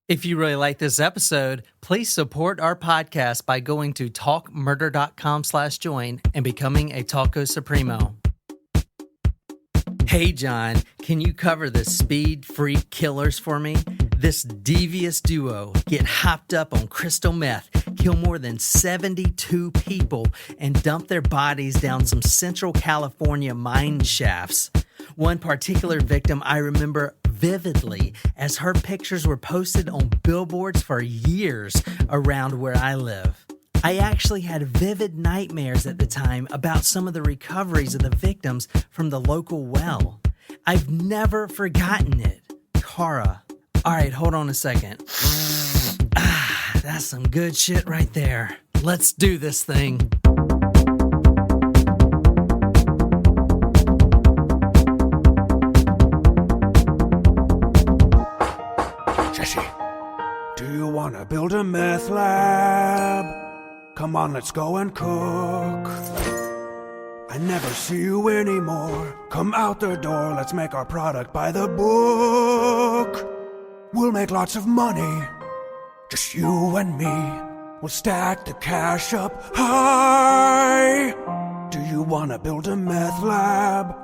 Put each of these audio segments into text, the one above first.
If you really like this episode, please support our podcast by going to talkmurder.com/join and becoming a Talco Supremo. Hey, John, can you cover the Speed Freak Killers for me? This devious duo get hopped up on crystal meth, kill more than 72 people, and dump their bodies down some Central California mine shafts. One particular victim I remember vividly, as her pictures were posted on billboards for years around where I live. I actually had vivid nightmares at the time about some of the recoveries of the victims from the local well. I've never forgotten it. Kara. All right, hold on a second. That's some good shit right there. Let's do this thing. Jesse, do you want to build a meth lab? Come on, let's go and cook. I never see you anymore. Come out the door, let's make our product by the book. We'll make lots of money, just you and me. We'll stack the cash up high. Do you want to build a meth lab?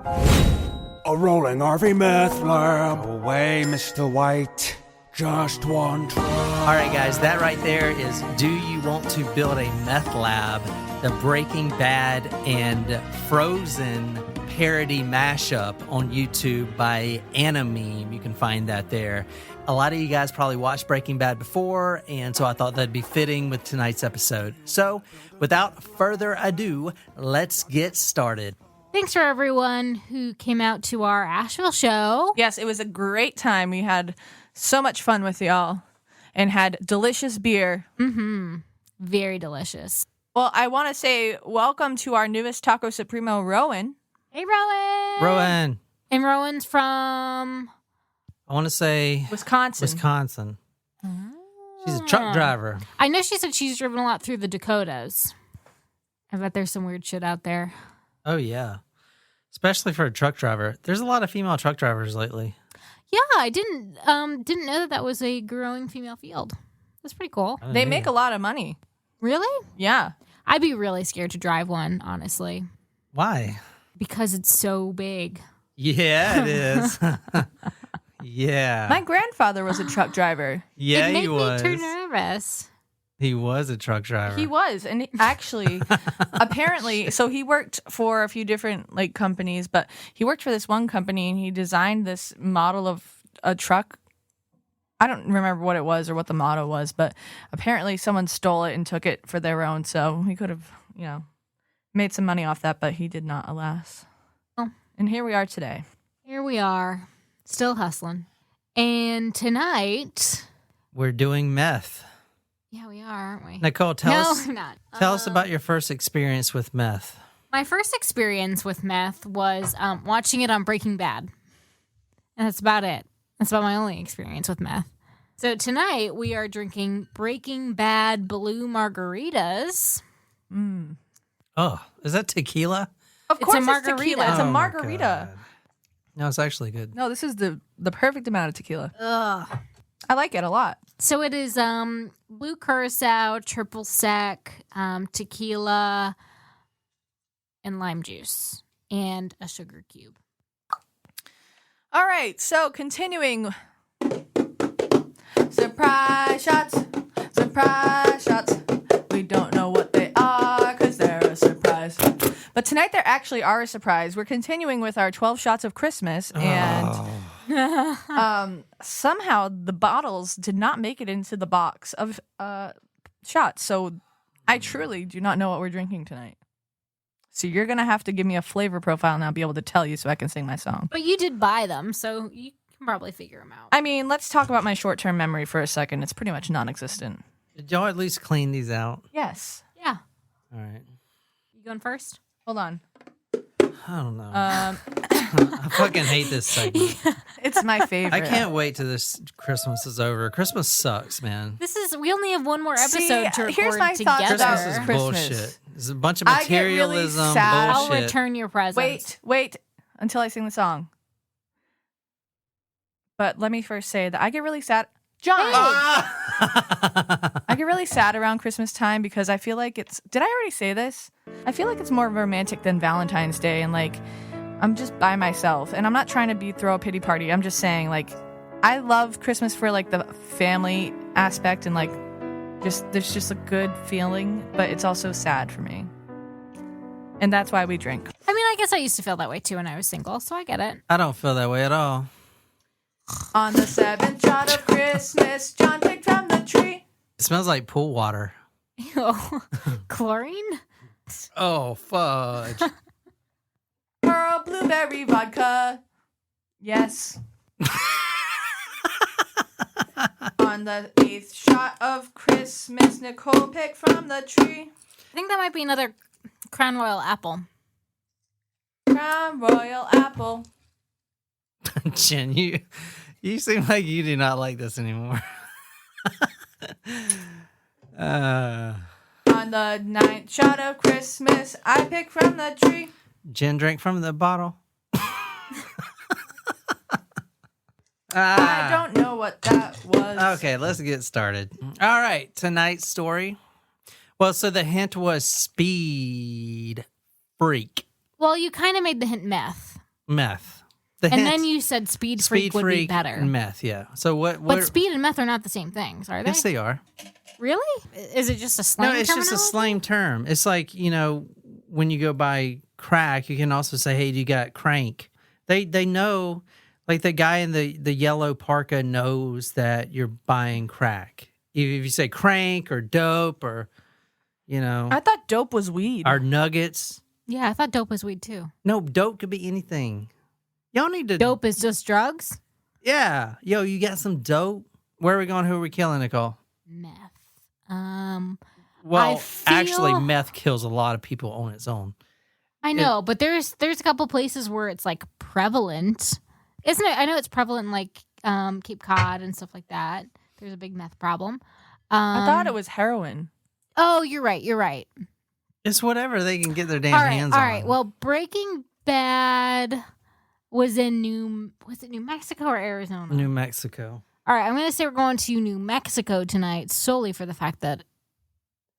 A rolling RV meth lab. Away, Mr. White. Just one try. All right, guys, that right there is Do You Want to Build a Meth Lab? The Breaking Bad and Frozen parody mashup on YouTube by Animeme. You can find that there. A lot of you guys probably watched Breaking Bad before, and so I thought that'd be fitting with tonight's episode. So, without further ado, let's get started. Thanks for everyone who came out to our Asheville show. Yes, it was a great time. We had so much fun with y'all and had delicious beer. Mm-hmm. Very delicious. Well, I want to say welcome to our newest Taco Supremo, Rowan. Hey, Rowan. Rowan. And Rowan's from... I want to say... Wisconsin. She's a truck driver. I know she said she's driven a lot through the Dakotas. I bet there's some weird shit out there. Oh, yeah. Especially for a truck driver. There's a lot of female truck drivers lately. Yeah, I didn't know that was a growing female field. That's pretty cool. They make a lot of money. Really? Yeah. I'd be really scared to drive one, honestly. Why? Because it's so big. Yeah, it is. Yeah. My grandfather was a truck driver. Yeah, it he was. made me too nervous. He was a truck driver. He was. And actually, apparently, so he worked for a few different companies, but he worked for this one company and he designed this model of a truck. I don't remember what it was or what the model was, but apparently someone stole it and took it for their own. So he could have, made some money off that, but he did not, alas. Oh. And here we are today. Here we are, still hustling. And tonight... We're doing meth. Yeah, we are, aren't we? Nicole, tell us we're not. us about your first experience with meth. My first experience with meth was watching it on Breaking Bad. And that's about it. That's about my only experience with meth. So tonight we are drinking Breaking Bad Blue Margaritas. Mm. Oh, is that tequila? Of course It's a margarita. tequila. It's a Oh, my margarita. God. No, it's actually good. No, this is the perfect amount of tequila. Ugh. I like it a lot. So it is blue curacao, triple sec, tequila, and lime juice, and a sugar cube. All right, so continuing. Surprise shots. Surprise shots. We don't know what they are because they're a surprise. But tonight there actually are a surprise. We're continuing with our 12 shots of Christmas, and somehow the bottles did not make it into the box of shots. So I truly do not know what we're drinking tonight. So you're going to have to give me a flavor profile and I'll be able to tell you so I can sing my song. But you did buy them, so you can probably figure them out. I mean, let's talk about my short-term memory for a second. It's pretty much non-existent. Did y'all at least clean these out? Yes. Yeah. All right. You going first? Hold on. I don't know. I fucking hate this segment. It's my favorite. I can't wait till this Christmas is over. Christmas sucks, man. We only have one more episode to record here's my together. thoughts about Christmas is Christmas. bullshit. It's a bunch of I get really materialism, sad. I'll bullshit. return your presents. Wait until I sing the song. But let me first say that I get really sad. John. I get really sad around Christmas time because I feel like it's... Did I already say this? I feel like it's more romantic than Valentine's Day, and like I'm just by myself. And I'm not trying to throw a pity party. I'm just saying, like, I love Christmas for like the family aspect and like there's just a good feeling, but it's also sad for me. And that's why we drink. I mean, I guess I used to feel that way too when I was single, so I get it. I don't feel that way at all. On the seventh shot of Christmas, John picked from the tree. It smells like pool water. Ew. Chlorine? Oh, fudge. Pearl blueberry vodka. Yes. On the eighth shot of Christmas, Nicole picked from the tree. I think that might be another Crown Royal apple. Crown Royal apple. Jen, you seem like you do not like this anymore. On the ninth shot of Christmas, I picked from the tree. Jen drank from the bottle. I don't know what that was. Okay, let's get started. All right, tonight's story. Well, so the hint was speed freak. Well, you kind of made the hint meth. Meth. The And hint, then you said speed freak would be better. and meth, yeah. So what? But speed and meth are not the same things, are they? Yes, they are. Really? Is it just a slang No, it's just a terminology? slang term. It's like, when you go buy crack, you can also say, hey, you got crank. They know, like the guy in the yellow parka knows that you're buying crack. If you say crank or dope or, I thought dope was weed. or nuggets. Yeah, I thought dope was weed too. No, dope could be anything. Y'all need to. Dope is just drugs? Yeah. Yo, you got some dope? Where are we going? Who are we killing, Nicole? Meth. Well, I feel- actually, meth kills a lot of people on its own. I know, but there's a couple places where it's like prevalent. Isn't it? I know it's prevalent in like Cape Cod and stuff like that. There's a big meth problem. I thought it was heroin. Oh, you're right. It's whatever they can get their damn All right, hands all on. right. Well, Breaking Bad was in New Mexico or Arizona? New Mexico. All right, I'm going to say we're going to New Mexico tonight solely for the fact that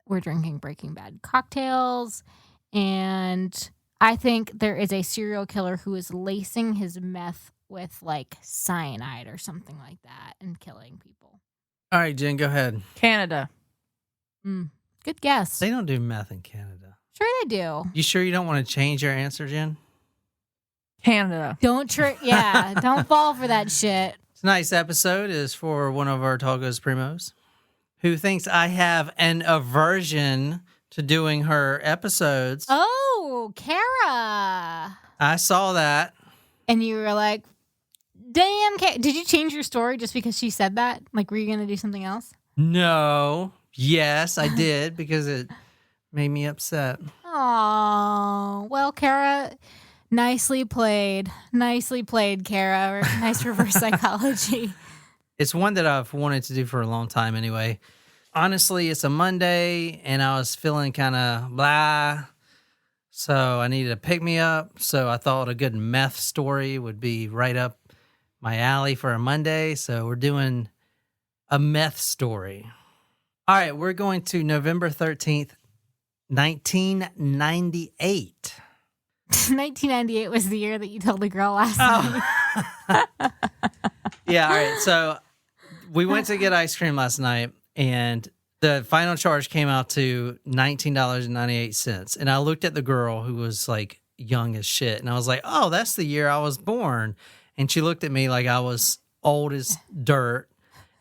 we're drinking Breaking Bad cocktails. And I think there is a serial killer who is lacing his meth with like cyanide or something like that and killing people. All right, Jen, go ahead. Canada. Good guess. They don't do meth in Canada. Sure they do. You sure you don't want to change your answer, Jen? Canada. Don't fall for that shit. Tonight's episode is for one of our Togos Primos who thinks I have an aversion to doing her episodes. Oh, Kara. I saw that. And you were like, damn, did you change your story just because she said that? Like, were you going to do something else? No. Yes, I did because it made me upset. Oh, well, Kara, nicely played. Nicely played, Kara. Nice reverse psychology. It's one that I've wanted to do for a long time anyway. Honestly, it's a Monday and I was feeling kind of blah. So I needed to pick me up. So I thought a good meth story would be right up my alley for a Monday. So we're doing a meth story. All right, we're going to November 13th, 1998. 1998 was the year that you told the girl last night. Yeah, all right. So we went to get ice cream last night, and the final charge came out to $19.98. And I looked at the girl who was like young as shit, and I was like, oh, that's the year I was born. And she looked at me like I was old as dirt.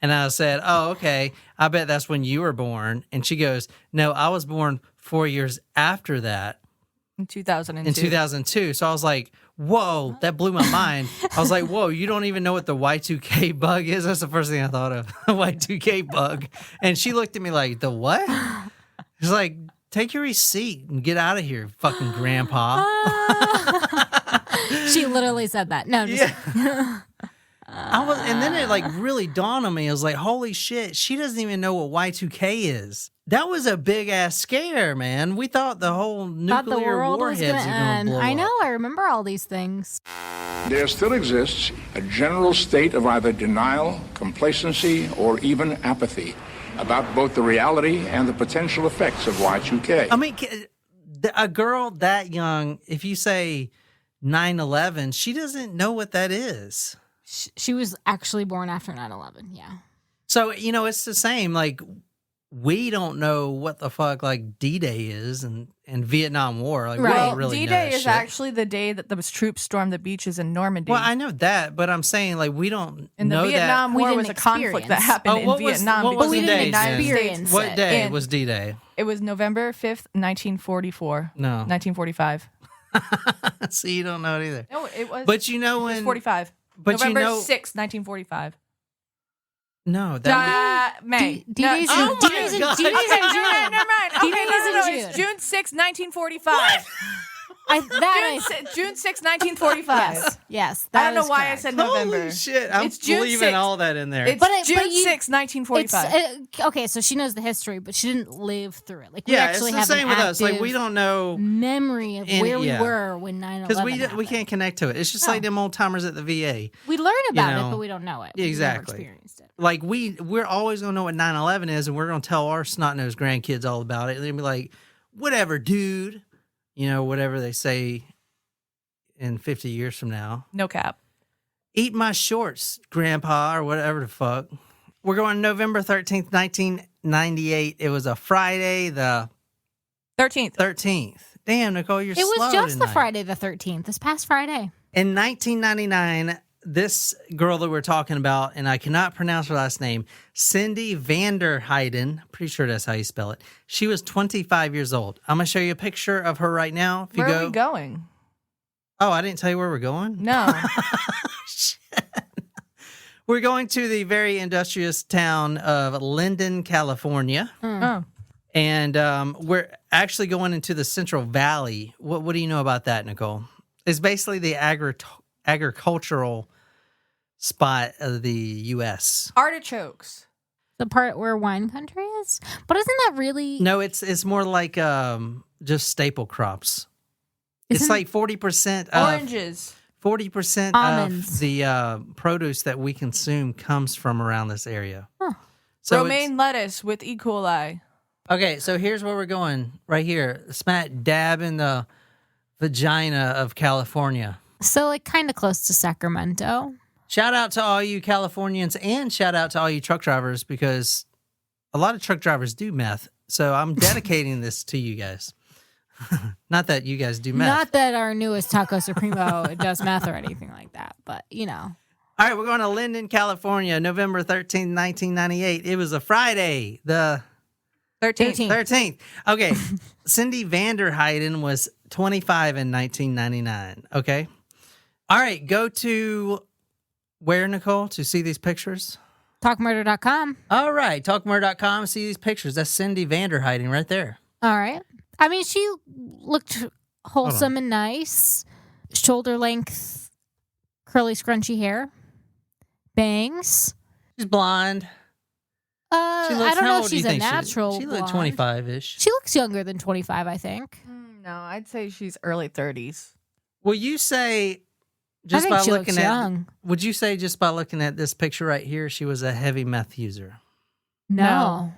And I said, oh, okay, I bet that's when you were born. And she goes, no, I was born 4 years after that. In 2002. In 2002. So I was like, whoa, that blew my mind. I was like, whoa, you don't even know what the Y2K bug is? That's the first thing I thought of, Y2K bug. And she looked at me like, the what? She's like, take your receipt and get out of here, fucking grandpa. She literally said that. No, just And then it like really dawned on me. I was like, holy shit, she doesn't even know what Y2K is. That was a big ass scare, man. We thought the whole thought the nuclear world was warheads going to are going to end. blow I up. know. I remember all these things. There still exists a general state of either denial, complacency, or even apathy about both the reality and the potential effects of Y2K. I mean, a girl that young, if you say 9/11, she doesn't know what that is. She was actually born after 9/11, yeah. So, it's the same. Like, we don't know what the fuck, like, D-Day is and Vietnam War. Like, we don't really know D-Day that is shit. actually the day that the troops stormed the beaches in Normandy. Well, I know that, but I'm saying, like, we don't and the know Vietnam We War didn't was a conflict that experience. happened what in was- Vietnam. what was because the the day, United Jen? States. What day in- was D-Day? It was November 5th, 1944. No. 1945. So you don't know it either. No, it was. But you know it was when... 45. But November you know... 6th, 1945. No, that... May. D-Day's No, in- D-Day's in- God. D-Day's in Okay, June. never mind. Okay, D-Day no, is in no, June. it's June 6th, 1945. June 6th, 1945. Yes. I don't that know is why I correct. said November. Holy shit, I'm It's June leaving 6th. all that in there. It's But it- June but you- 6th, 1945. Okay, so she knows the history, but she didn't live through it. Like, we yeah, it's actually the have same an with us. Like, active we don't know... memory of where we yeah. were when 9/11 Because we happened. can't connect to it. It's just like them old timers at the VA. We learn about know. it, but we don't know it. We've never Exactly. experienced it. Like, we're always going to know what 9/11 is, and we're going to tell our snot-nosed grandkids all about it. And they'll be like, whatever, dude. Whatever they say in 50 years from now. No cap. Eat my shorts, Grandpa, or whatever the fuck. We're going November 13th, 1998. It was a Friday, the 13th. 13th. Damn, Nicole, you're It was slow just the tonight. Friday the 13th, this past Friday. In 1999, this girl that we're talking about, and I cannot pronounce her last name, Cindy Vanderheiden, pretty sure that's how you spell it. She was 25 years old. I'm going to show you a picture of her right now. If you Where are we going? Oh, I didn't tell you where we're going? No. We're going to the very industrious town of Linden, California. Oh. And we're actually going into the Central Valley. What do you know about that, Nicole? It's basically the agricultural spot of the U.S. Artichokes. The part where wine country is? But isn't that really... No, it's more like just staple crops. It's Isn't- like 40% of Oranges. 40% Almonds. of the produce that we consume comes from around this area. Huh. So Romaine lettuce with E. coli. okay, so here's where we're going. Right here, smack dab in the vagina of California. So, like, kind of close to Sacramento. Shout out to all you Californians and shout out to all you truck drivers because a lot of truck drivers do meth. So I'm dedicating this to you guys. Not that you guys do meth. Not that our newest Taco Supremo does meth or anything like that, but, All right, we're going to Linden, California, November 13th, 1998. It was a Friday, the 13th. 13th. Okay. Cindy Vanderheiden was 25 in 1999. Okay. All right, go to where, Nicole, to see these pictures? talkmurder.com. All right, talkmore.com, see these pictures. That's Cindy Vanderheiden right there. All right. I mean, she looked wholesome and nice. Shoulder length, curly, scrunchy hair. Bangs. She's blonde. She looks, I don't how know old if do you she's a think natural She looked blonde. 25-ish. She looks younger than 25, I think. No, I'd say she's early 30s. Will you say, just I by think she looking looks at, young. would you say just by looking at this picture right here, she was a heavy meth user? No.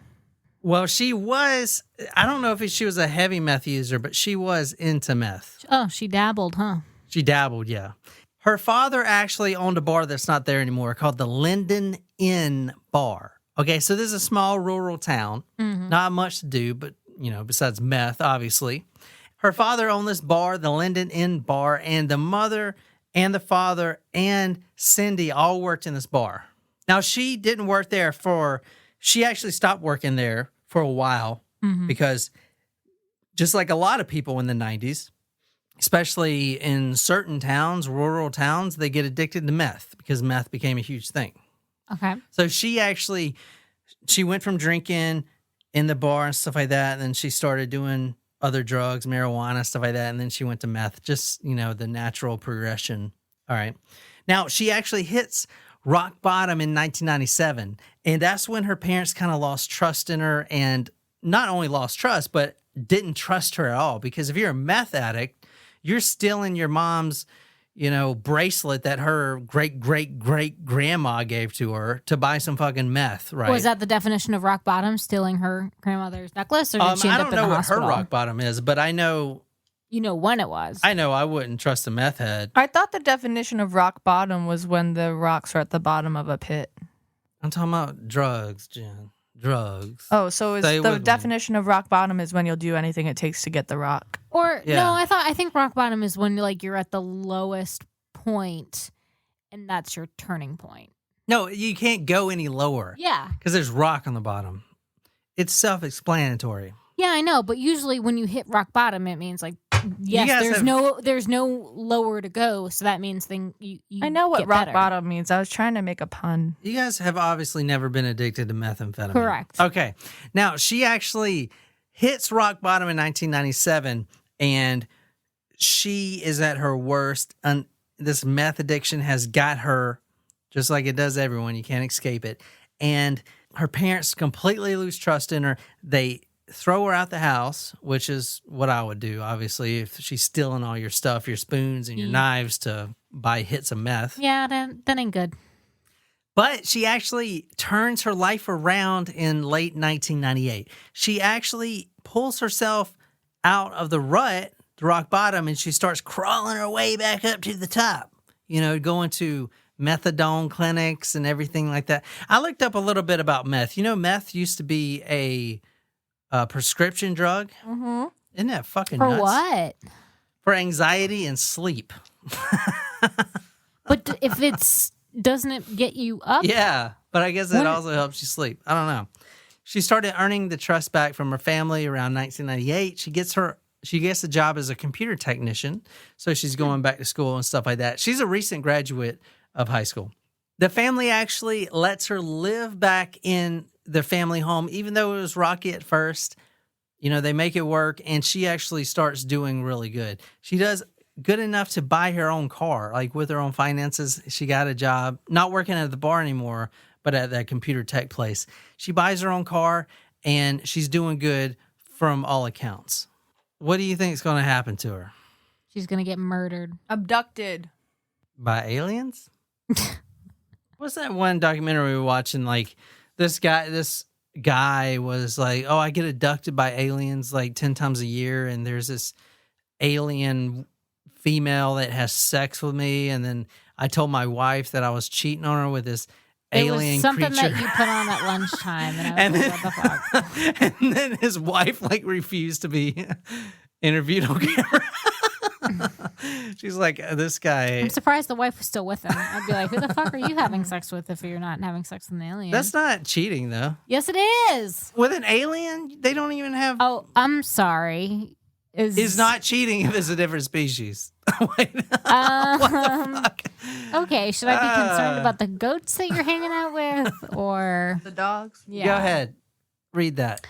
Well, she was, I don't know if she was a heavy meth user, but she was into meth. Oh, she dabbled, huh? She dabbled, yeah. Her father actually owned a bar that's not there anymore called the Linden Inn Bar. Okay, so this is a small rural town. Not much to do, but, besides meth, obviously. Her father owned this bar, the Linden Inn Bar, and the mother and the father and Cindy all worked in this bar. Now, she didn't work there she actually stopped working there for a while because just like a lot of people in the 90s, especially in certain towns, rural towns, they get addicted to meth because meth became a huge thing. Okay. So she went from drinking in the bar and stuff like that, and then she started doing other drugs, marijuana, stuff like that, and then she went to meth, just, the natural progression. All right. Now, she actually hits rock bottom in 1997, and that's when her parents kind of lost trust in her, and not only lost trust, but didn't trust her at all, because if you're a meth addict, you're stealing your mom's, bracelet that her great-great-great-grandma gave to her to buy some fucking meth, right? Was that the definition of rock bottom, stealing her grandmother's necklace, or did she end I up don't in know the what hospital? her rock bottom is, but I know... You know when it was. I know I wouldn't trust a meth head. I thought the definition of rock bottom was when the rocks are at the bottom of a pit. I'm talking about drugs, Jen. Drugs. Oh, so Stay the with me. definition of rock bottom is when you'll do anything it takes to get the rock. Or Yeah. no, I think rock bottom is when you're at the lowest point, and that's your turning point. No, you can't go any lower. Yeah, Because there's rock on the bottom. It's self-explanatory. yeah, I know. But usually, when you hit rock bottom, it means yes, guys there's no lower to go. So that means you I know what get rock better. bottom means. I was trying to make a pun. You guys have obviously never been addicted to methamphetamine. Correct. Okay. Now, she actually hits rock bottom in 1997, and she is at her worst. And this meth addiction has got her, just like it does everyone. You can't escape it. And her parents completely lose trust in her. They throw her out the house, which is what I would do, obviously, if she's stealing all your stuff, your spoons and your knives to buy hits of meth. Yeah, that ain't good. But she actually turns her life around in late 1998. She actually pulls herself out of the rut, the rock bottom, and she starts crawling her way back up to the top, going to methadone clinics and everything like that. I looked up a little bit about meth. Meth used to be a prescription drug. Mm-hmm. Isn't that fucking For nuts? what? For anxiety and sleep. But if doesn't it get you up? Yeah, but I guess it also helps you sleep. I don't know. She started earning the trust back from her family around 1998. She gets a job as a computer technician, so she's going back to school and stuff like that. She's a recent graduate of high school. The family actually lets her live back in their family home, even though it was rocky at first. They make it work, and she actually starts doing really good. She does good enough to buy her own car, with her own finances. She got a job, not working at the bar anymore, but at that computer tech place. She buys her own car, and she's doing good from all accounts. What do you think is going to happen to her? She's gonna get murdered. Abducted. By aliens? What's that one documentary we were watching? This guy was like, oh, I get abducted by aliens 10 times a year, and there's this alien female that has sex with me, and then I told my wife that I was cheating on her with this alien it was something creature. that you put on at lunchtime, and I was what the fuck? And then his wife refused to be interviewed on camera. She's like, this guy. I'm surprised the wife was still with him. I'd be like, who the fuck are you having sex with if you're not having sex with an alien? That's not cheating, though. Yes, it is. With an alien, they don't even have. Oh, I'm sorry. Is not cheating if it's a different species. Wait, what the fuck? Okay, should I be concerned about the goats that you're hanging out with, or The dogs. yeah? Go ahead, read that.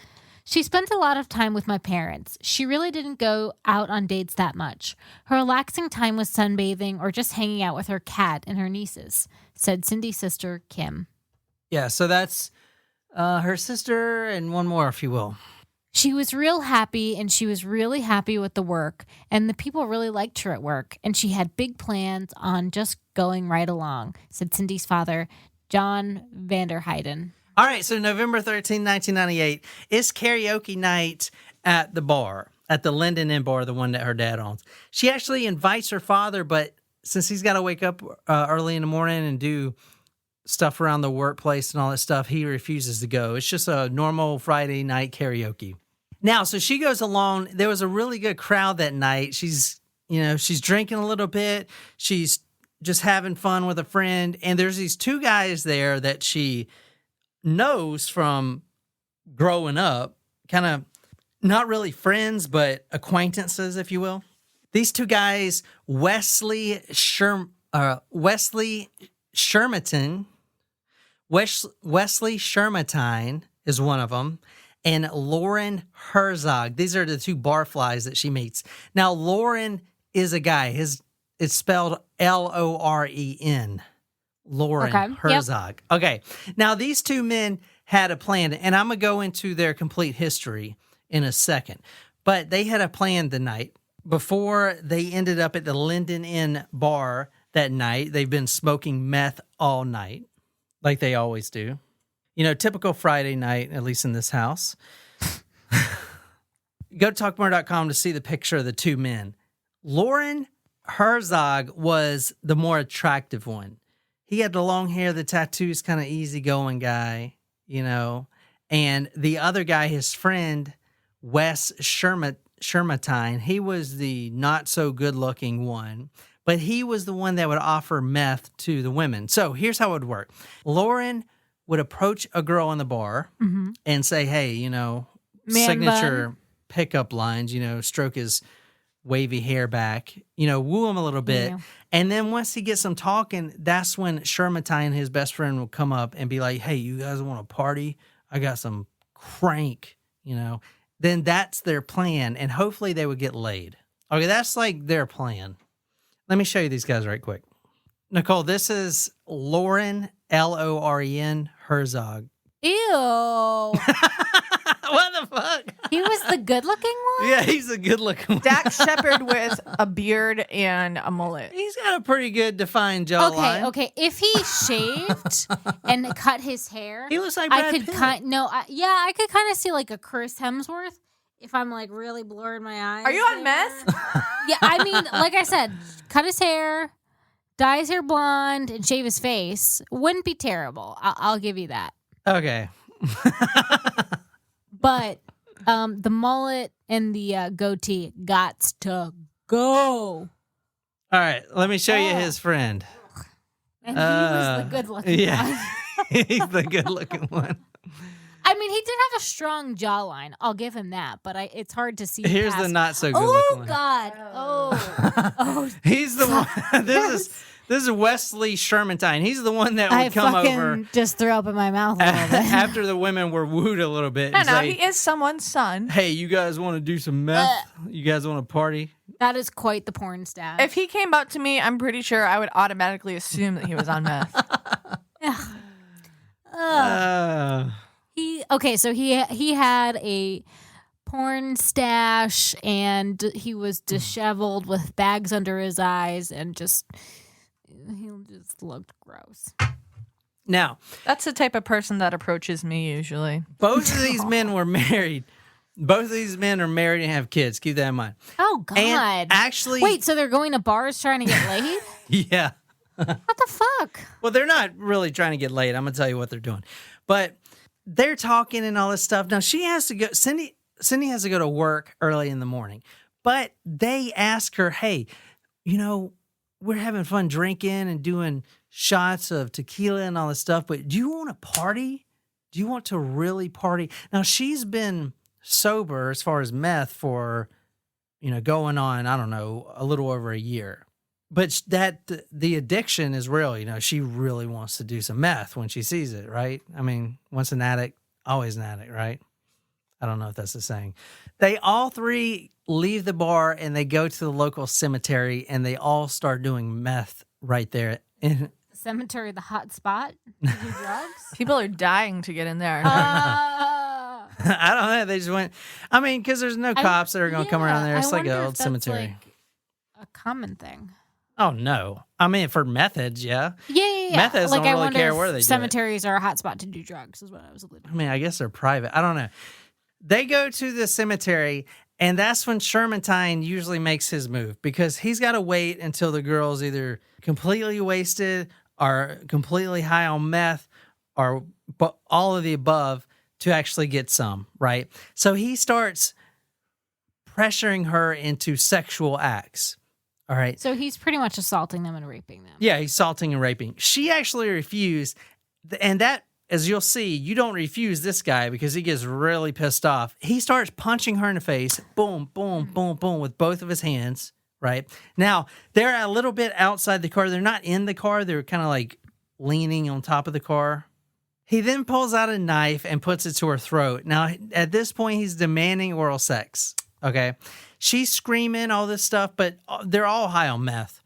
She spent a lot of time with my parents. She really didn't go out on dates that much. Her relaxing time was sunbathing or just hanging out with her cat and her nieces, said Cindy's sister, Kim. Yeah, so that's her sister and one more, if you will. She was real happy, and she was really happy with the work, and the people really liked her at work, and she had big plans on just going right along, said Cindy's father, John Vanderheiden. All right, so November 13, 1998, it's karaoke night at the bar, at the Linden Inn bar, the one that her dad owns. She actually invites her father, but since he's got to wake up early in the morning and do stuff around the workplace and all that stuff, he refuses to go. It's just a normal Friday night karaoke. Now, so she goes along. There was a really good crowd that night. She's drinking a little bit. She's just having fun with a friend. And there's these two guys there that she knows from growing up, kind of not really friends, but acquaintances, if you will. These two guys, Wesley Shermantine is one of them, and Loren Herzog. These are the two barflies that she meets. Now, Loren is a guy. It's spelled Loren. Loren Okay. Herzog. Yep. Okay. Now, these two men had a plan, and I'm going to go into their complete history in a second. But they had a plan the night before they ended up at the Linden Inn bar that night, they've been smoking meth all night, like they always do. You know, typical Friday night, at least in this house. Go to talkmore.com to see the picture of the two men. Loren Herzog was the more attractive one. He had the long hair, the tattoos, kind of easygoing guy, you know. And the other guy, his friend, Wes Shermantine, he was the not so good looking one, but he was the one that would offer meth to the women. So here's how it would work. Loren would approach a girl in the bar and say, hey, you know, Man signature bun. pickup lines, you know, stroke his wavy hair back, you know, woo him a little bit. Yeah. And then once he gets them talking, that's when Shermantine, his best friend, will come up and be like, hey, you guys want to party? I got some crank, you know. Then that's their plan, and hopefully they would get laid. Okay, that's like their plan. Let me show you these guys right quick. Nicole, this is Loren, Loren, Herzog. Ew. What the fuck? He was the good-looking one? Yeah, he's a good-looking one. Dax Shepard with a beard and a mullet. He's got a pretty good defined jawline. Okay. If he shaved and cut his hair, He looks like I Brad could Pitt. I could kind of see like a Chris Hemsworth if I'm like really blurring my eyes. Are you on there. meth? Yeah, I mean, like I said, cut his hair, dye his hair blonde, and shave his face. Wouldn't be terrible. I'll give you that. Okay. But the mullet and the goatee gots to go. All right, let me show you his friend. And he was the good-looking one. He's the good-looking one. I mean, he did have a strong jawline. I'll give him that, but it's hard to see. Here's past. the not so Oh good-looking one. God! Oh, He's the one. This is Wesley Shermantine. He's the one that would I come fucking over just threw up in my mouth a little bit. after the women were wooed a little bit. No, and no, say, he is someone's son. hey, you guys want to do some meth? You guys want to party? That is quite the porn stash. If he came up to me, I'm pretty sure I would automatically assume that he was on meth. So he had a porn stash and he was disheveled with bags under his eyes and he just looked gross. Now, That's the type of person that approaches me usually. both of these men were married. Both of these men are married and have kids. Keep that in mind. Oh God! And actually, wait, so they're going to bars trying to get laid? yeah. What the fuck? Well, they're not really trying to get laid. I'm gonna tell you what they're doing, but they're talking and all this stuff. Now she has to go. Cindy has to go to work early in the morning, but they ask her, "Hey, you know, we're having fun drinking and doing shots of tequila and all this stuff, but do you want to party? Do you want to really party?" Now she's been sober as far as meth for, you know, going on, I don't know, a little over a year. But the addiction is real. You know, she really wants to do some meth when she sees it, right? I mean, once an addict, always an addict, right? I don't know if that's the saying. They all three leave the bar and they go to the local cemetery and they all start doing meth right there. The cemetery, the hot spot to do drugs? People are dying to get in there. I don't know. They just went. I mean, because there's no cops that are going to come around there. It's like an old cemetery. Like a common thing. Oh no! I mean, for meth heads, yeah. Yeah. Meth heads like, don't I really wonder care if where they do it. cemeteries are a hot spot to do drugs, is what I was alluding I mean, I guess they're private. I don't know. They go to the cemetery, and that's when Shermantine usually makes his move because he's got to wait until the girl's either completely wasted or completely high on meth or all of the above to actually get some, right? So he starts pressuring her into sexual acts. All right. So he's pretty much assaulting them and raping them. Yeah, he's assaulting and raping. She actually refused. And that, as you'll see, you don't refuse this guy because he gets really pissed off. He starts punching her in the face. Boom, boom, boom, boom, with both of his hands, right? Now, they're a little bit outside the car. They're not in the car. They're kind of like leaning on top of the car. He then pulls out a knife and puts it to her throat. Now, at this point, he's demanding oral sex, okay? She's screaming, all this stuff, but they're all high on meth.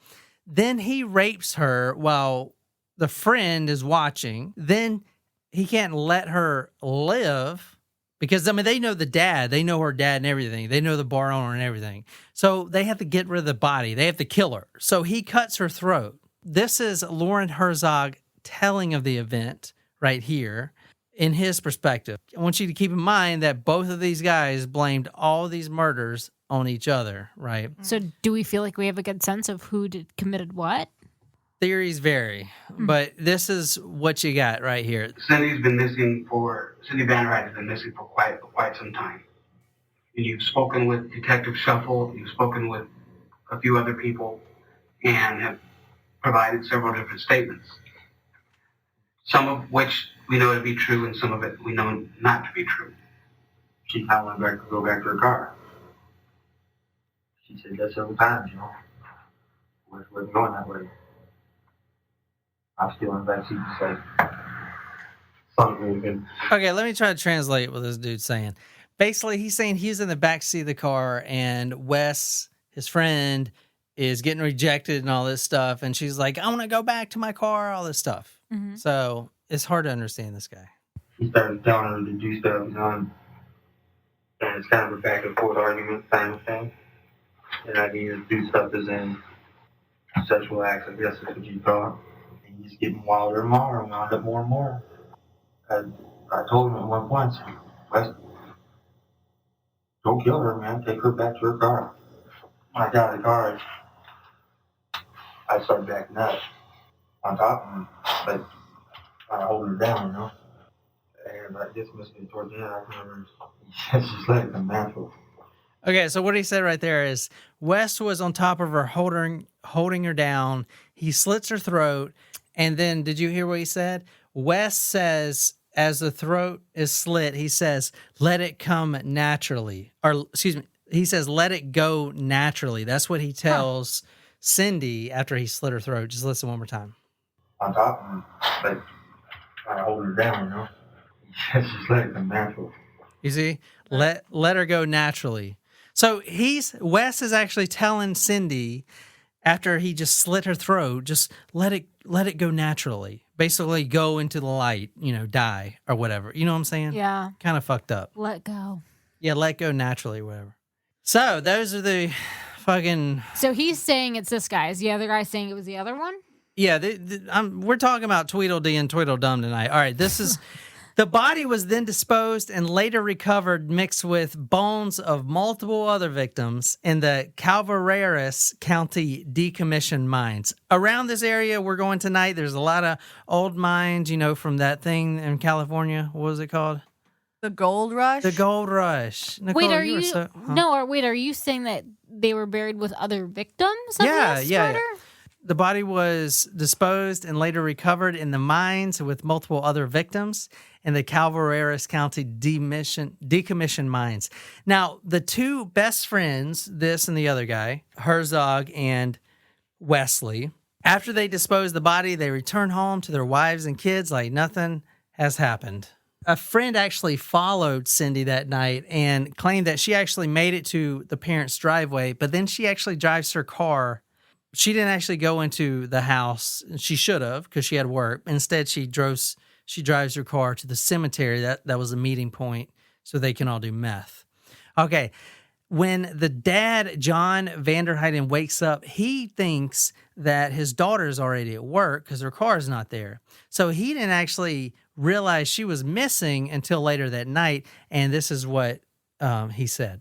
Then he rapes her while the friend is watching. Then he can't let her live Because, I mean, they know the dad. They know her dad and everything. They know the bar owner and everything. So they have to get rid of the body. They have to kill her. So he cuts her throat. This is Loren Herzog telling of the event right here in his perspective. I want you to keep in mind that both of these guys blamed all these murders on each other, right? So do we feel like we have a good sense of who committed what? Theories vary, but this is what you got right here. Cindy Vanderhyde has been missing for quite some time. And you've spoken with Detective Shuffle, you've spoken with a few other people, and have provided several different statements. Some of which we know to be true, and some of it we know not to be true. She kind of went back to go back to her car. She said that several times, Wasn't going that way. I'm still in the backseat to say something. Okay, let me try to translate what this dude's saying. Basically, he's saying he's in the backseat of the car, and Wes, his friend, is getting rejected and all this stuff, and she's like, I want to go back to my car, all this stuff. Mm-hmm. So it's hard to understand this guy. He started telling her to do stuff, and it's kind of a back and forth argument kind of thing. And I needed to do stuff as in sexual acts, I guess is what you call it. And he's getting wilder and wilder and wound up more and more. I told him at one point, Wesley, don't kill her, man. Take her back to her car. When I got out of the car, I started backing up on top of him, but holding her down, And I guess mostly towards the end, I remember just letting them natural. Okay, so what he said right there is Wes was on top of her, holding her down. He slits her throat, and then did you hear what he said? Wes says, as the throat is slit, he says, let it come naturally. Or, excuse me, he says, let it go naturally. That's what he tells Cindy after he slit her throat. Just listen one more time. On top of him, but holding her down, Just let it come natural. You see? Let her go naturally. So Wes is actually telling Cindy after he just slit her throat, just let it go naturally. Basically go into the light, die or whatever. You know what I'm saying? Yeah. Kind of fucked up. Let go. Yeah, let go naturally, whatever. So those are the fucking... So he's saying it's this guy. Is the other guy saying it was the other one? Yeah, we're talking about Tweedledee and Tweedledum tonight. All right, this is... The body was then disposed and later recovered mixed with bones of multiple other victims in the Calaveras County decommissioned mines. Around this area we're going tonight, there's a lot of old mines, from that thing in California. What was it called? The Gold Rush? The Gold Rush. Nicole, Wait, are you you saying that they were buried with other victims of Yeah. murder? The body was disposed and later recovered in the mines with multiple other victims in the Calaveras County decommissioned mines. Now, the two best friends, this and the other guy, Herzog and Wesley, after they disposed the body, they return home to their wives and kids like nothing has happened. A friend actually followed Cindy that night and claimed that she actually made it to the parents' driveway, but then she actually drives her car. She didn't actually go into the house. She should have because she had work. Instead, she drives her car to the cemetery. That was a meeting point so they can all do meth. Okay. When the dad, John Vanderhyden, wakes up, he thinks that his daughter is already at work because her car is not there. So he didn't actually realize she was missing until later that night. And this is what he said.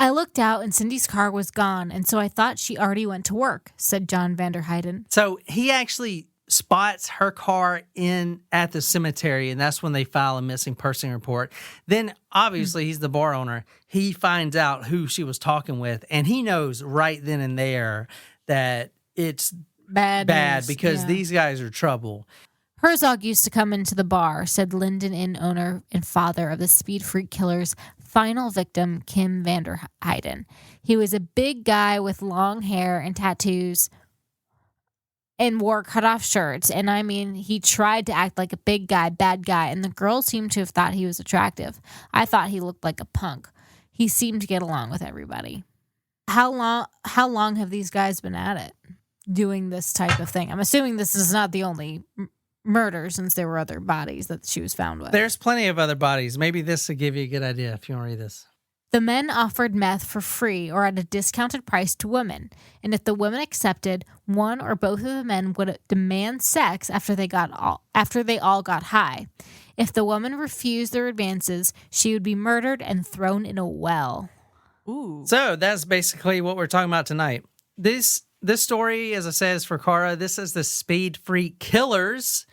I looked out and Cindy's car was gone, and so I thought she already went to work, said John Vanderhyden. So he actually spots her car at the cemetery, and that's when they file a missing person report. Then, obviously, he's the bar owner. He finds out who she was talking with, and he knows right then and there that it's bad because these guys are trouble. Herzog used to come into the bar, said Linden Inn owner and father of the Speed Freak Killer's final victim, Kim Vanderhyden. He was a big guy with long hair and tattoos and wore cut-off shirts. And I mean, he tried to act like a big guy, bad guy, and the girls seemed to have thought he was attractive. I thought he looked like a punk. He seemed to get along with everybody. How long have these guys been at it doing this type of thing? I'm assuming this is not the only murder since there were other bodies that she was found with. There's plenty of other bodies. Maybe this will give you a good idea if you want to read this. The men offered meth for free or at a discounted price to women, and if the women accepted, one or both of the men would demand sex after they all got high. If the woman refused their advances, she would be murdered and thrown in a well. Ooh. So that's basically what we're talking about tonight. This story, as I said, is for Cara. This is the Speed Freak Killers.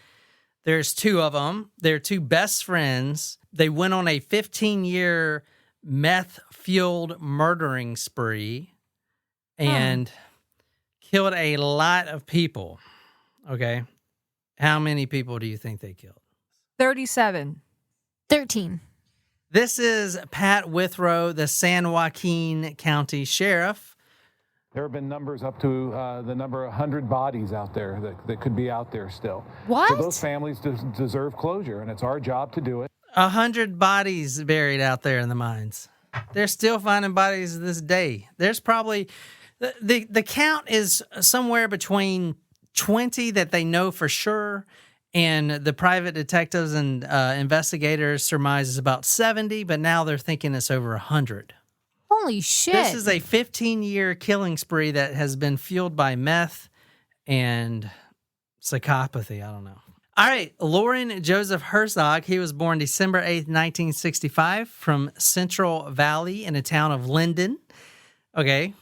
There's two of them. They're two best friends. They went on a 15-year meth-fueled murdering spree and killed a lot of people. Okay. How many people do you think they killed? 37. 13. This is Pat Withrow, the San Joaquin County Sheriff. There have been numbers up to the number 100 bodies out there that could be out there still. What? So those families deserve closure, and it's our job to do it. 100 bodies buried out there in the mines. They're still finding bodies to this day. There's probably the count is somewhere between 20 that they know for sure, and the private detectives and investigators surmise is about 70, but now they're thinking it's over 100. Holy shit. This is a 15-year killing spree that has been fueled by meth and psychopathy. I don't know. All right, Loren Joseph Herzog, he was born December 8th, 1965, from Central Valley in the town of Linden. Okay,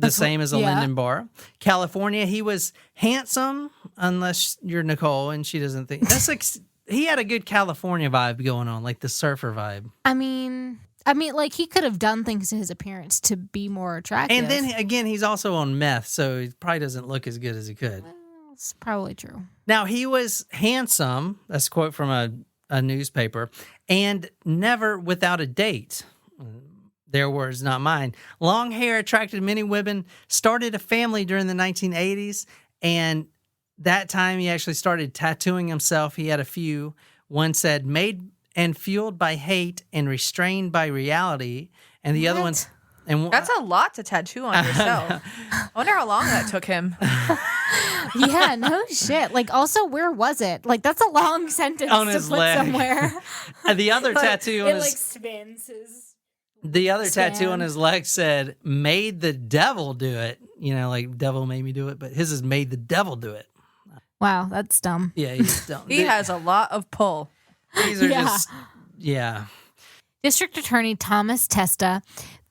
same as a Linden bar. California, he was handsome, unless you're Nicole and she doesn't think. That's like, he had a good California vibe going on, like the surfer vibe. I mean, like he could have done things to his appearance to be more attractive. And then, again, he's also on meth, so he probably doesn't look as good as he could. It's probably true. Now, he was handsome, that's a quote from a newspaper, and never without a date. Their words, not mine. Long hair attracted many women, started a family during the 1980s, and that time he actually started tattooing himself. He had a few. One said, made and fueled by hate and restrained by reality, and the other one... And That's a lot to tattoo on yourself. I wonder how long that took him. Yeah, no shit. Like, also, where was it? Like, that's a long sentence on to his put leg. somewhere. And the other tattoo on it his like spins his. the other tattoo on stand. his leg said, "Made the devil do it." You know, like devil made me do it, but his is "Made the devil do it." Wow, that's dumb. Yeah, he's dumb. He has a lot of pull. These are Yeah. just District Attorney Thomas Testa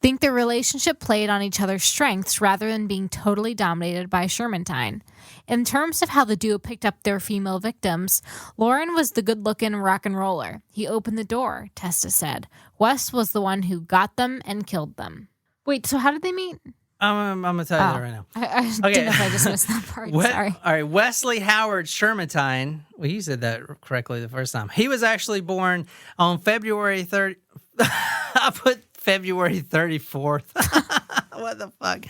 think their relationship played on each other's strengths rather than being totally dominated by Shermantine. In terms of how the duo picked up their female victims, Loren was the good-looking rock and roller. He opened the door, Testa said. Wes was the one who got them and killed them. Wait, so how did they meet? I'm going to tell you that right now. I didn't know if I just missed that part. Sorry. All right, Wesley Howard Shermantine. Well, you said that correctly the first time. He was actually born on February 30th. I put February 34th. What the fuck?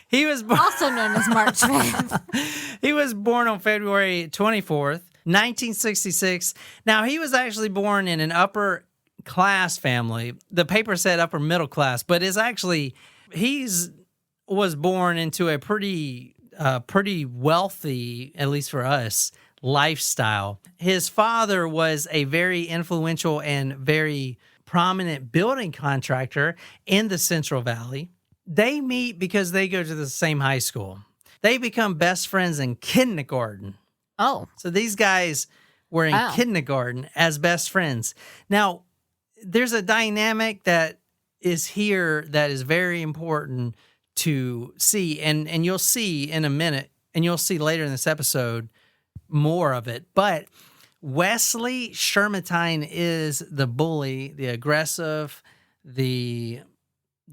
He was born. Also known as March 5th. He was born on February 24th, 1966. Now, he was actually born in an upper class family. The paper said upper middle class, but it's actually, was born into a pretty wealthy, at least for us, lifestyle. His father was a very influential and very prominent building contractor in the Central Valley. They meet because they go to the same high school. They become best friends in kindergarten. Oh. So these guys were in kindergarten as best friends. Now, there's a dynamic that is here that is very important to see, and you'll see in a minute, and you'll see later in this episode more of it. But Wesley Shermantine is the bully, the aggressive, the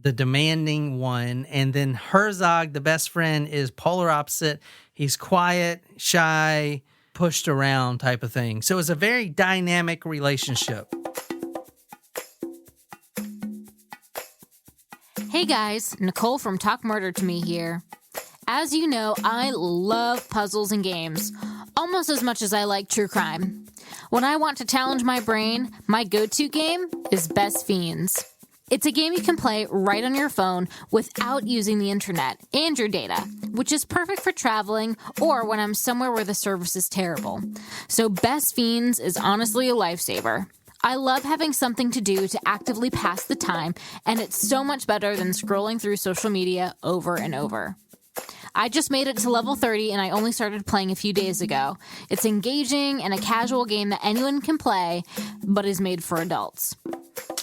demanding one, and then Herzog, the best friend, is polar opposite. He's quiet, shy, pushed around type of thing. So it's a very dynamic relationship. Hey guys, Nicole from Talk Murder to Me here. As you know, I love puzzles and games, almost as much as I like true crime. When I want to challenge my brain, my go-to game is Best Fiends. It's a game you can play right on your phone without using the internet and your data, which is perfect for traveling or when I'm somewhere where the service is terrible. So Best Fiends is honestly a lifesaver. I love having something to do to actively pass the time, and it's so much better than scrolling through social media over and over. I just made it to level 30 and I only started playing a few days ago. It's engaging and a casual game that anyone can play, but is made for adults.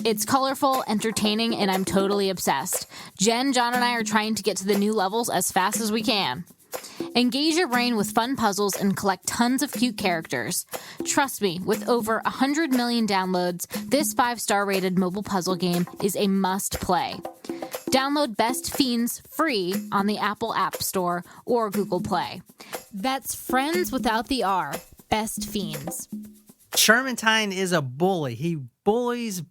It's colorful, entertaining, and I'm totally obsessed. Jen, John, and I are trying to get to the new levels as fast as we can. Engage your brain with fun puzzles and collect tons of cute characters. Trust me, with over 100 million downloads, this 5-star rated mobile puzzle game is a must-play. Download Best Fiends free on the Apple App Store or Google Play. That's friends without the R. Best Fiends. Shermantine is a bully. He bullies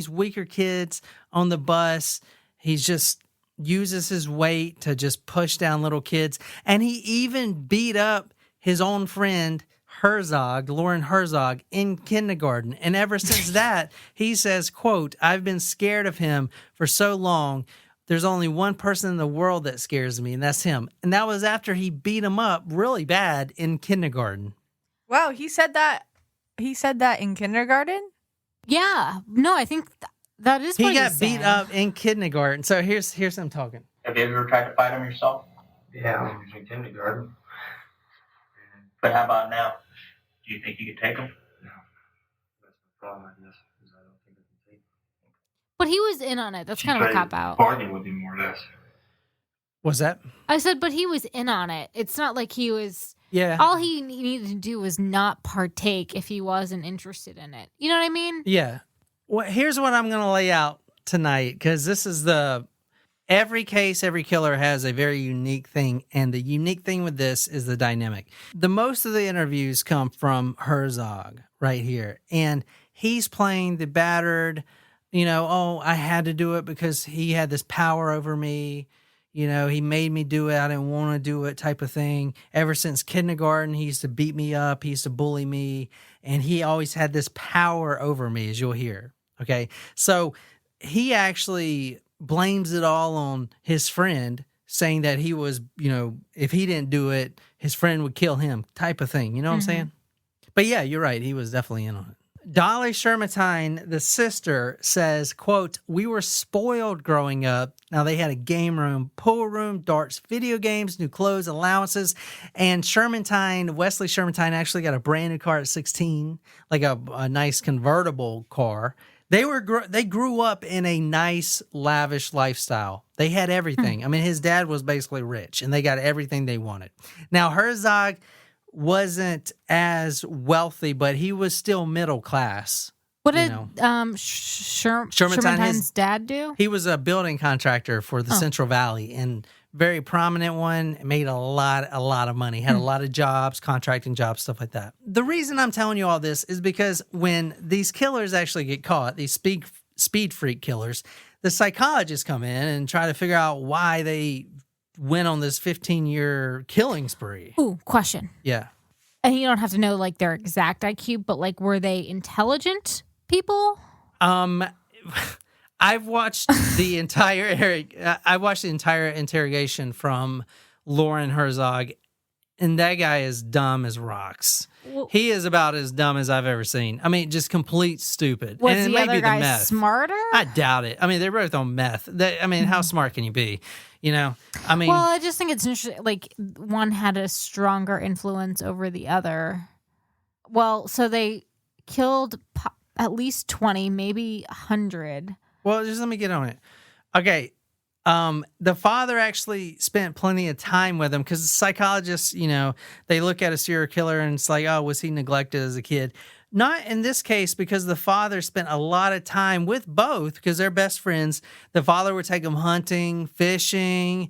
weaker kids on the bus. He's just uses his weight to just push down little kids. And he even beat up his own friend, Herzog, Loren Herzog, in kindergarten. And ever since that, he says, quote, I've been scared of him for so long. There's only one person in the world that scares me, and that's him. And that was after he beat him up really bad in kindergarten. Wow, he said that in kindergarten? Yeah. No, I think that is what he got beat up in kindergarten. So here's him talking. Have you ever tried to fight him yourself? Yeah, I was in kindergarten. But how about now? Do you think you could take him? No. That's the problem, I guess, because I don't think I can take him. But he was in on it. That's kind of a cop-out. Bargain with him, more or less. What's that? I said, but he was in on it. It's not like he was... Yeah. All he needed to do was not partake if he wasn't interested in it. You know what I mean? Yeah. Well, here's what I'm going to lay out tonight, because this is every case, every killer has a very unique thing, and the unique thing with this is the dynamic. The most of the interviews come from Herzog right here, and he's playing the battered, I had to do it because he had this power over me. He made me do it. I didn't want to do it type of thing. Ever since kindergarten, he used to beat me up. He used to bully me. And he always had this power over me, as you'll hear. Okay. So he actually blames it all on his friend, saying that he was, if he didn't do it, his friend would kill him type of thing. You know what I'm saying? But yeah, you're right. He was definitely in on it. Dolly Shermantine, the sister, says, quote, we were spoiled growing up. Now, they had a game room, pool room, darts, video games, new clothes, allowances. And Wesley Shermantine actually got a brand new car at 16, like a nice convertible car. They grew up in a nice, lavish lifestyle. They had everything. I mean, his dad was basically rich, and they got everything they wanted. Now, Herzog wasn't as wealthy, but he was still middle class. What did Shermantine's dad do? He was a building contractor for the Central Valley, and very prominent one, made a lot of money, had a lot of jobs, contracting jobs, stuff like that. The reason I'm telling you all this is because when these killers actually get caught, these speed freak killers, the psychologists come in and try to figure out why they went on this 15-year killing spree. Ooh, question. Yeah. And you don't have to know like their exact IQ, but like were they intelligent people? I've watched the entire interrogation from Loren Herzog, and that guy is dumb as rocks. Well, he is about as dumb as I've ever seen. I mean, just complete stupid. Was and the other guy smarter? I doubt it. I mean, they're both on meth. How smart can you be? Well, I just think it's interesting. Like, one had a stronger influence over the other. Well, so they killed at least 20, maybe 100. Well, just let me get on it. Okay. The father actually spent plenty of time with him because psychologists, they look at a serial killer and it's like, oh, was he neglected as a kid? Not in this case, because the father spent a lot of time with both because they're best friends. The father would take them hunting, fishing.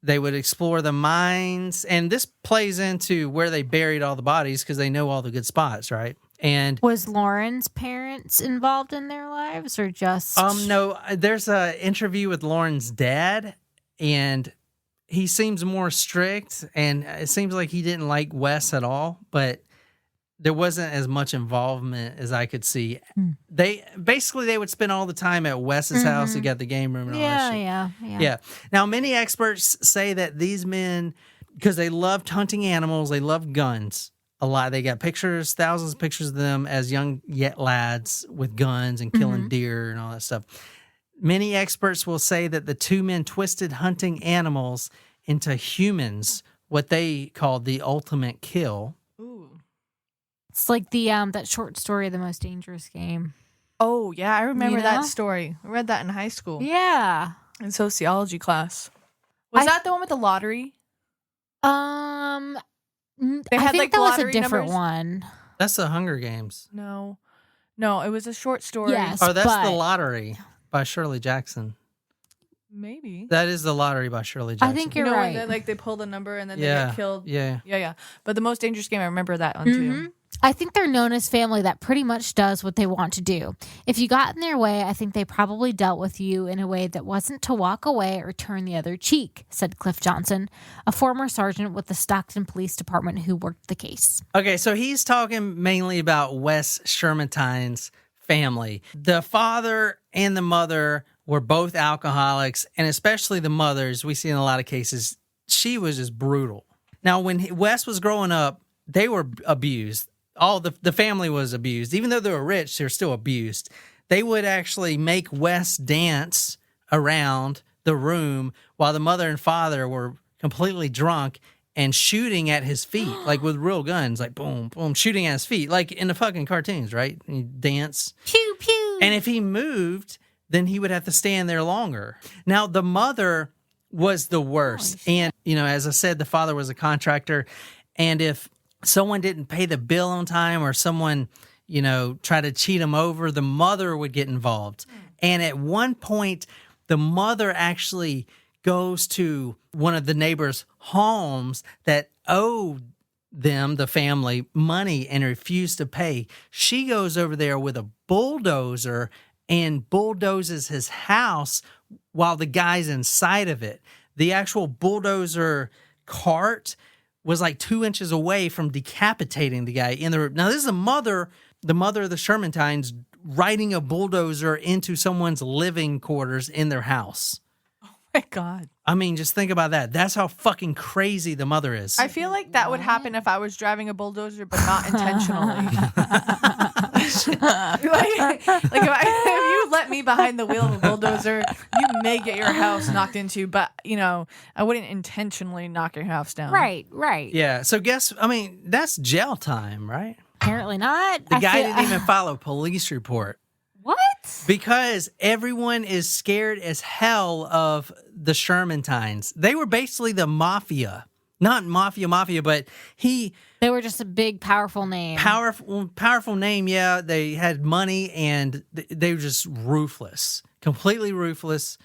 They would explore the mines. And this plays into where they buried all the bodies because they know all the good spots, right? And was Loren's parents involved in their lives or just... No, there's an interview with Loren's dad, and he seems more strict, and it seems like he didn't like Wes at all, but there wasn't as much involvement as I could see. They would spend all the time at Wes's house. He got the game room and all that shit. Yeah. Now, many experts say that these men, because they loved hunting animals, they loved guns a lot. They got pictures, thousands of pictures of them as young lads with guns and killing deer and all that stuff. Many experts will say that the two men twisted hunting animals into humans, what they called the ultimate kill. Ooh. It's like the that short story, The Most Dangerous Game. Oh, yeah. I remember You know? that story. I read that in high school. Yeah. In sociology class. Was that the one with the lottery? They had, I think like, that was a lottery different numbers? one. That's the Hunger Games. No, it was a short story. Yes. Oh, that's but- The Lottery by Shirley Jackson. Maybe. That is The Lottery by Shirley Jackson. I think You you're know, right. when they pull the number and then they Yeah. get killed. Yeah. Yeah. But The Most Dangerous Game, I remember that one too. I think they're known as family that pretty much does what they want to do. If you got in their way, I think they probably dealt with you in a way that wasn't to walk away or turn the other cheek, said Cliff Johnson, a former sergeant with the Stockton Police Department who worked the case. Okay, so he's talking mainly about Wes Shermantine's family. The father and the mother were both alcoholics, and especially the mothers, we see in a lot of cases, she was just brutal. Now, when Wes was growing up, they were abused. All the family was abused. Even though they were rich, they were still abused. They would actually make Wes dance around the room while the mother and father were completely drunk and shooting at his feet, like with real guns, like boom, boom, shooting at his feet, like in the fucking cartoons, right? And you dance. Pew, pew. And if he moved, then he would have to stand there longer. Now, the mother was the worst. And, as I said, the father was a contractor. And if someone didn't pay the bill on time or someone, tried to cheat him over, the mother would get involved. And at one point, the mother actually goes to one of the neighbors' homes that owed them, the family, money and refused to pay. She goes over there with a bulldozer and bulldozes his house while the guy's inside of it. The actual bulldozer cart was like 2 inches away from decapitating the guy in the room. Now, this is the mother of the Shermantines riding a bulldozer into someone's living quarters in their house. Oh my God. I mean, just think about that. That's how fucking crazy the mother is. I feel like that would happen if I was driving a bulldozer, but not intentionally. If you let me behind the wheel of a bulldozer, you may get your house knocked into, but I wouldn't intentionally knock your house down. Right. Yeah. So that's jail time, right? Apparently not. The guy didn't even file a police report. What? Because everyone is scared as hell of the Shermantines. They were basically the mafia. Not mafia, but They were just a big, powerful name. Powerful name, yeah. They had money and they were just ruthless. Completely ruthless.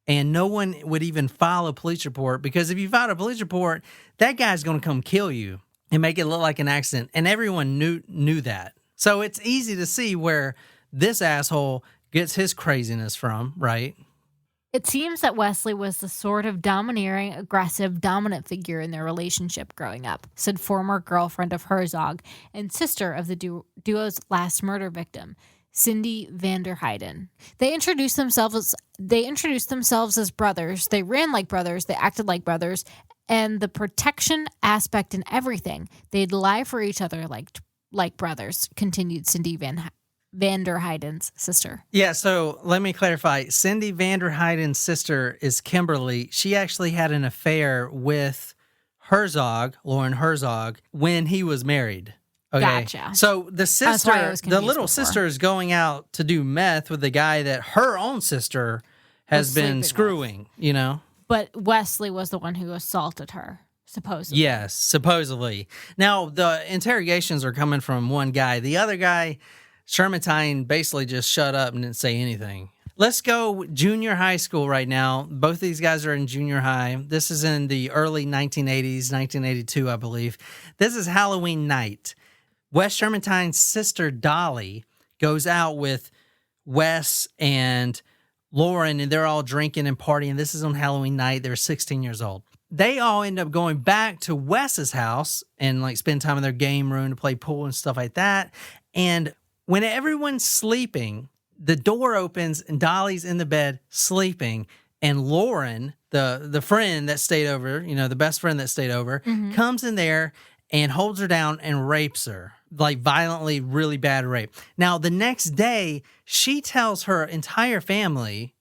And no one would even file a police report because if you filed a police report, that guy's going to come kill you and make it look like an accident. And everyone knew that. So it's easy to see where this asshole gets his craziness from, right? It seems that Wesley was the sort of domineering, aggressive, dominant figure in their relationship growing up, said former girlfriend of Herzog and sister of the duo's last murder victim, Cindy Vanderheiden. They introduced themselves as brothers. They ran like brothers. They acted like brothers. And the protection aspect in everything. They'd lie for each other like brothers, continued Cindy Vanderheiden's sister. Yeah, so let me clarify. Cindy Vanderheiden's sister is Kimberly. She actually had an affair with Loren Herzog, when he was married. Okay. Gotcha. So the That's why I was the confused little before. sister is going out to do meth with the guy that her own sister has Was been sleeping with. screwing, But Wesley was the one who assaulted her, supposedly. Yes, supposedly. Now, the interrogations are coming from one guy. The other guy, Shermantine, basically just shut up and didn't say anything. Let's go junior high school right now. Both of these guys are in junior high. This is in the early 1980s, 1982, I believe. This is Halloween night. Wes Shermantine's sister, Dolly, goes out with Wes and Loren, and they're all drinking and partying. This is on Halloween night. They're 16 years old. they all end up going back to Wes's house and like spend time in their game room to play pool and stuff like that. And when everyone's sleeping, the door opens and Dolly's in the bed sleeping. And Loren, the friend that stayed over, the best friend that stayed over, comes in there and holds her down and rapes her, like violently, really bad rape. Now, the next day, she tells her entire family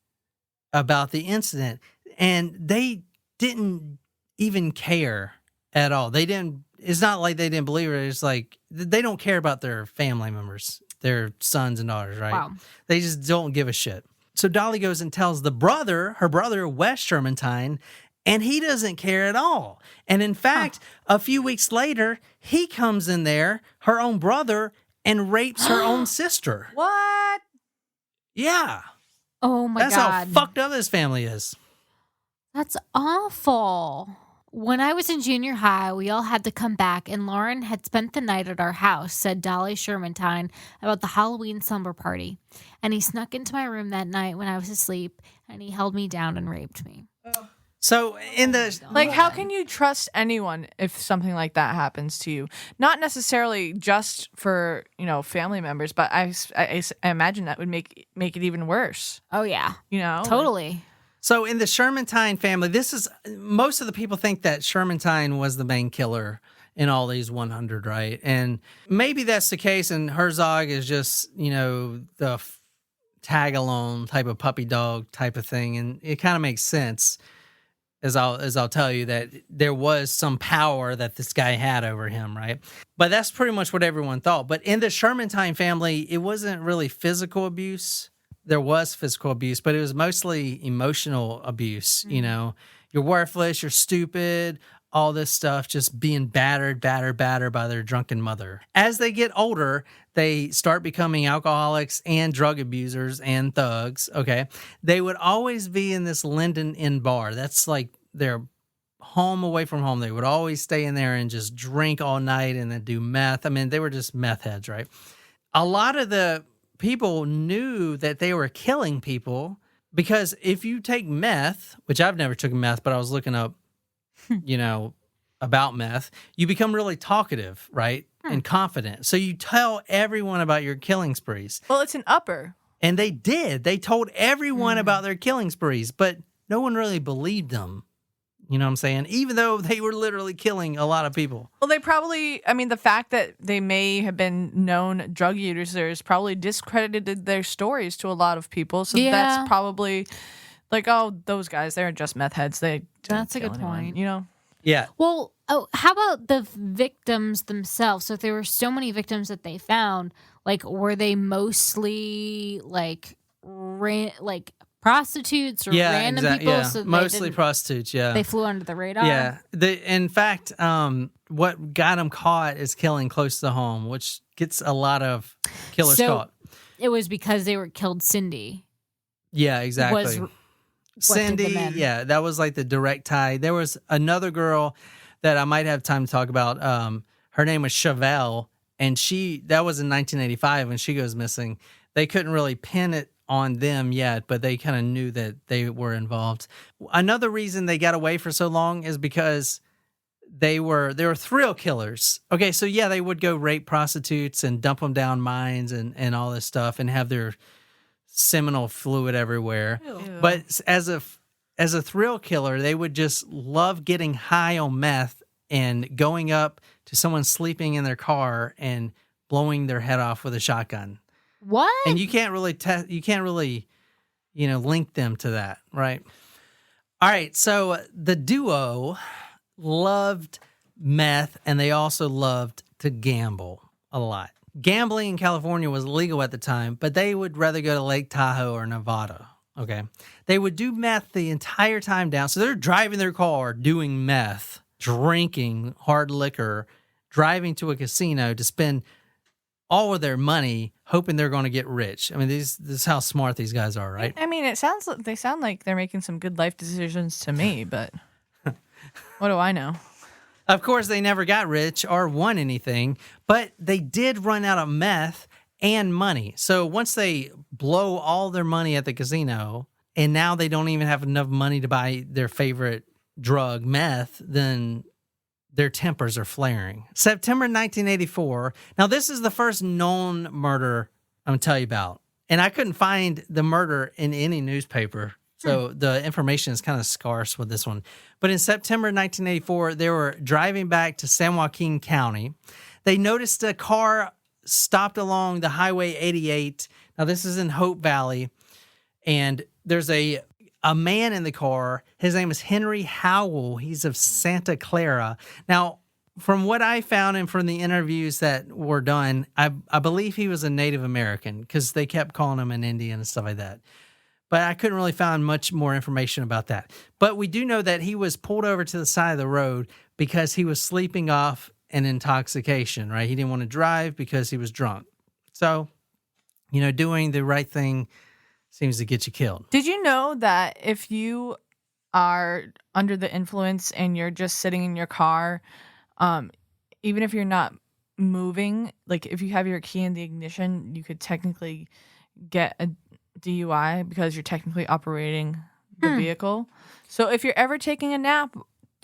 about the incident, and they didn't even care at all. It's not like they didn't believe her. It's like they don't care about their family members, their sons and daughters, right? Wow. They just don't give a shit. So Dolly goes and tells her brother, Wes Shermantine, and he doesn't care at all. And in fact, a few weeks later, he comes in there, her own brother, and rapes her own sister. What? Yeah. Oh my That's God. how fucked up this family is. That's awful. When I was in junior high, we all had to come back, and Loren had spent the night at our house, said Dolly Shermantine about the Halloween slumber party. And he snuck into my room that night when I was asleep, and he held me down and raped me. So in the Like, how can you trust anyone if something like that happens to you? Not necessarily just for, family members, but I imagine that would make it even worse. Oh, yeah. Totally. So in the Shermantine family, most of the people think that Shermantine was the main killer in all these 100, right? And maybe that's the case, and Herzog is just, the tag-along type of puppy dog type of thing, and it kind of makes sense, as I'll tell you, that there was some power that this guy had over him, right? But that's pretty much what everyone thought. But in the Shermantine family, it wasn't really physical abuse. There was physical abuse, but it was mostly emotional abuse. You're worthless, you're stupid, all this stuff, just being battered by their drunken mother. As they get older, they start becoming alcoholics and drug abusers and thugs, okay? They would always be in this Linden Inn bar. That's like their home away from home. They would always stay in there and just drink all night and then do meth. I mean, they were just meth heads, right? A lot of the people knew that they were killing people because if you take meth, which I've never taken meth, but I was looking up, about meth, you become really talkative, right? And confident. So you tell everyone about your killing sprees. Well, it's an upper. And they did. They told everyone about their killing sprees, but no one really believed them. You know what I'm saying? Even though they were literally killing a lot of people. Well, they probably, the fact that they may have been known drug users probably discredited their stories to a lot of people. So that's probably like, oh, those guys, they're just meth heads. That's a good point. Yeah. Well, how about the victims themselves? So if there were so many victims that they found, like, were they mostly like prostitutes or random people? Yeah. So Mostly prostitutes, yeah. They flew under the radar? Yeah. In fact, what got them caught is killing close to home, which gets a lot of killers caught. It was because they were killed Cindy. Yeah, exactly. Cindy, that was like the direct tie. There was another girl that I might have time to talk about. Her name was Chevelle, and that was in 1985 when she goes missing. They couldn't really pin it on them yet, but they kind of knew that they were involved. Another reason they got away for so long is because they were thrill killers. Okay, so yeah, they would go rape prostitutes and dump them down mines and all this stuff and have their seminal fluid everywhere. Ew. But as a thrill killer, they would just love getting high on meth and going up to someone sleeping in their car and blowing their head off with a shotgun. What? And you can't really link them to that, right? All right, so the duo loved meth and they also loved to gamble a lot. Gambling in California was legal at the time, but they would rather go to Lake Tahoe or Nevada, okay? They would do meth the entire time down. So they're driving their car, doing meth, drinking hard liquor, driving to a casino to spend all of their money hoping they're going to get rich. I mean, this is how smart these guys are, right? I mean, they sound like they're making some good life decisions to me, but what do I know? Of course, they never got rich or won anything, but they did run out of meth and money. So once they blow all their money at the casino, and now they don't even have enough money to buy their favorite drug, meth, then their tempers are flaring. September 1984. Now, this is the first known murder I'm going to tell you about. And I couldn't find the murder in any newspaper. So the information is kind of scarce with this one. But in September 1984, they were driving back to San Joaquin County. They noticed a car stopped along the Highway 88. Now, this is in Hope Valley. And there's a man in the car. His name is Henry Howell. He's of Santa Clara. Now, from what I found and from the interviews that were done, I believe he was a Native American because they kept calling him an Indian and stuff like that. But I couldn't really find much more information about that. But we do know that he was pulled over to the side of the road because he was sleeping off an intoxication, right? He didn't want to drive because he was drunk. So, doing the right thing seems to get you killed. Did you know that if you are under the influence and you're just sitting in your car, even if you're not moving, like if you have your key in the ignition, you could technically get a DUI because you're technically operating the vehicle. So if you're ever taking a nap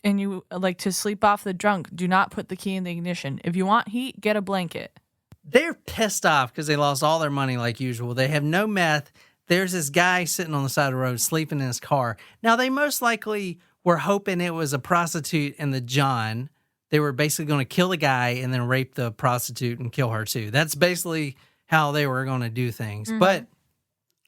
and you like to sleep off the drunk, do not put the key in the ignition. If you want heat, get a blanket. They're pissed off because they lost all their money like usual. They have no meth. There's this guy sitting on the side of the road sleeping in his car. Now, they most likely were hoping it was a prostitute in the John. They were basically going to kill the guy and then rape the prostitute and kill her too. That's basically how they were going to do things. Mm-hmm. But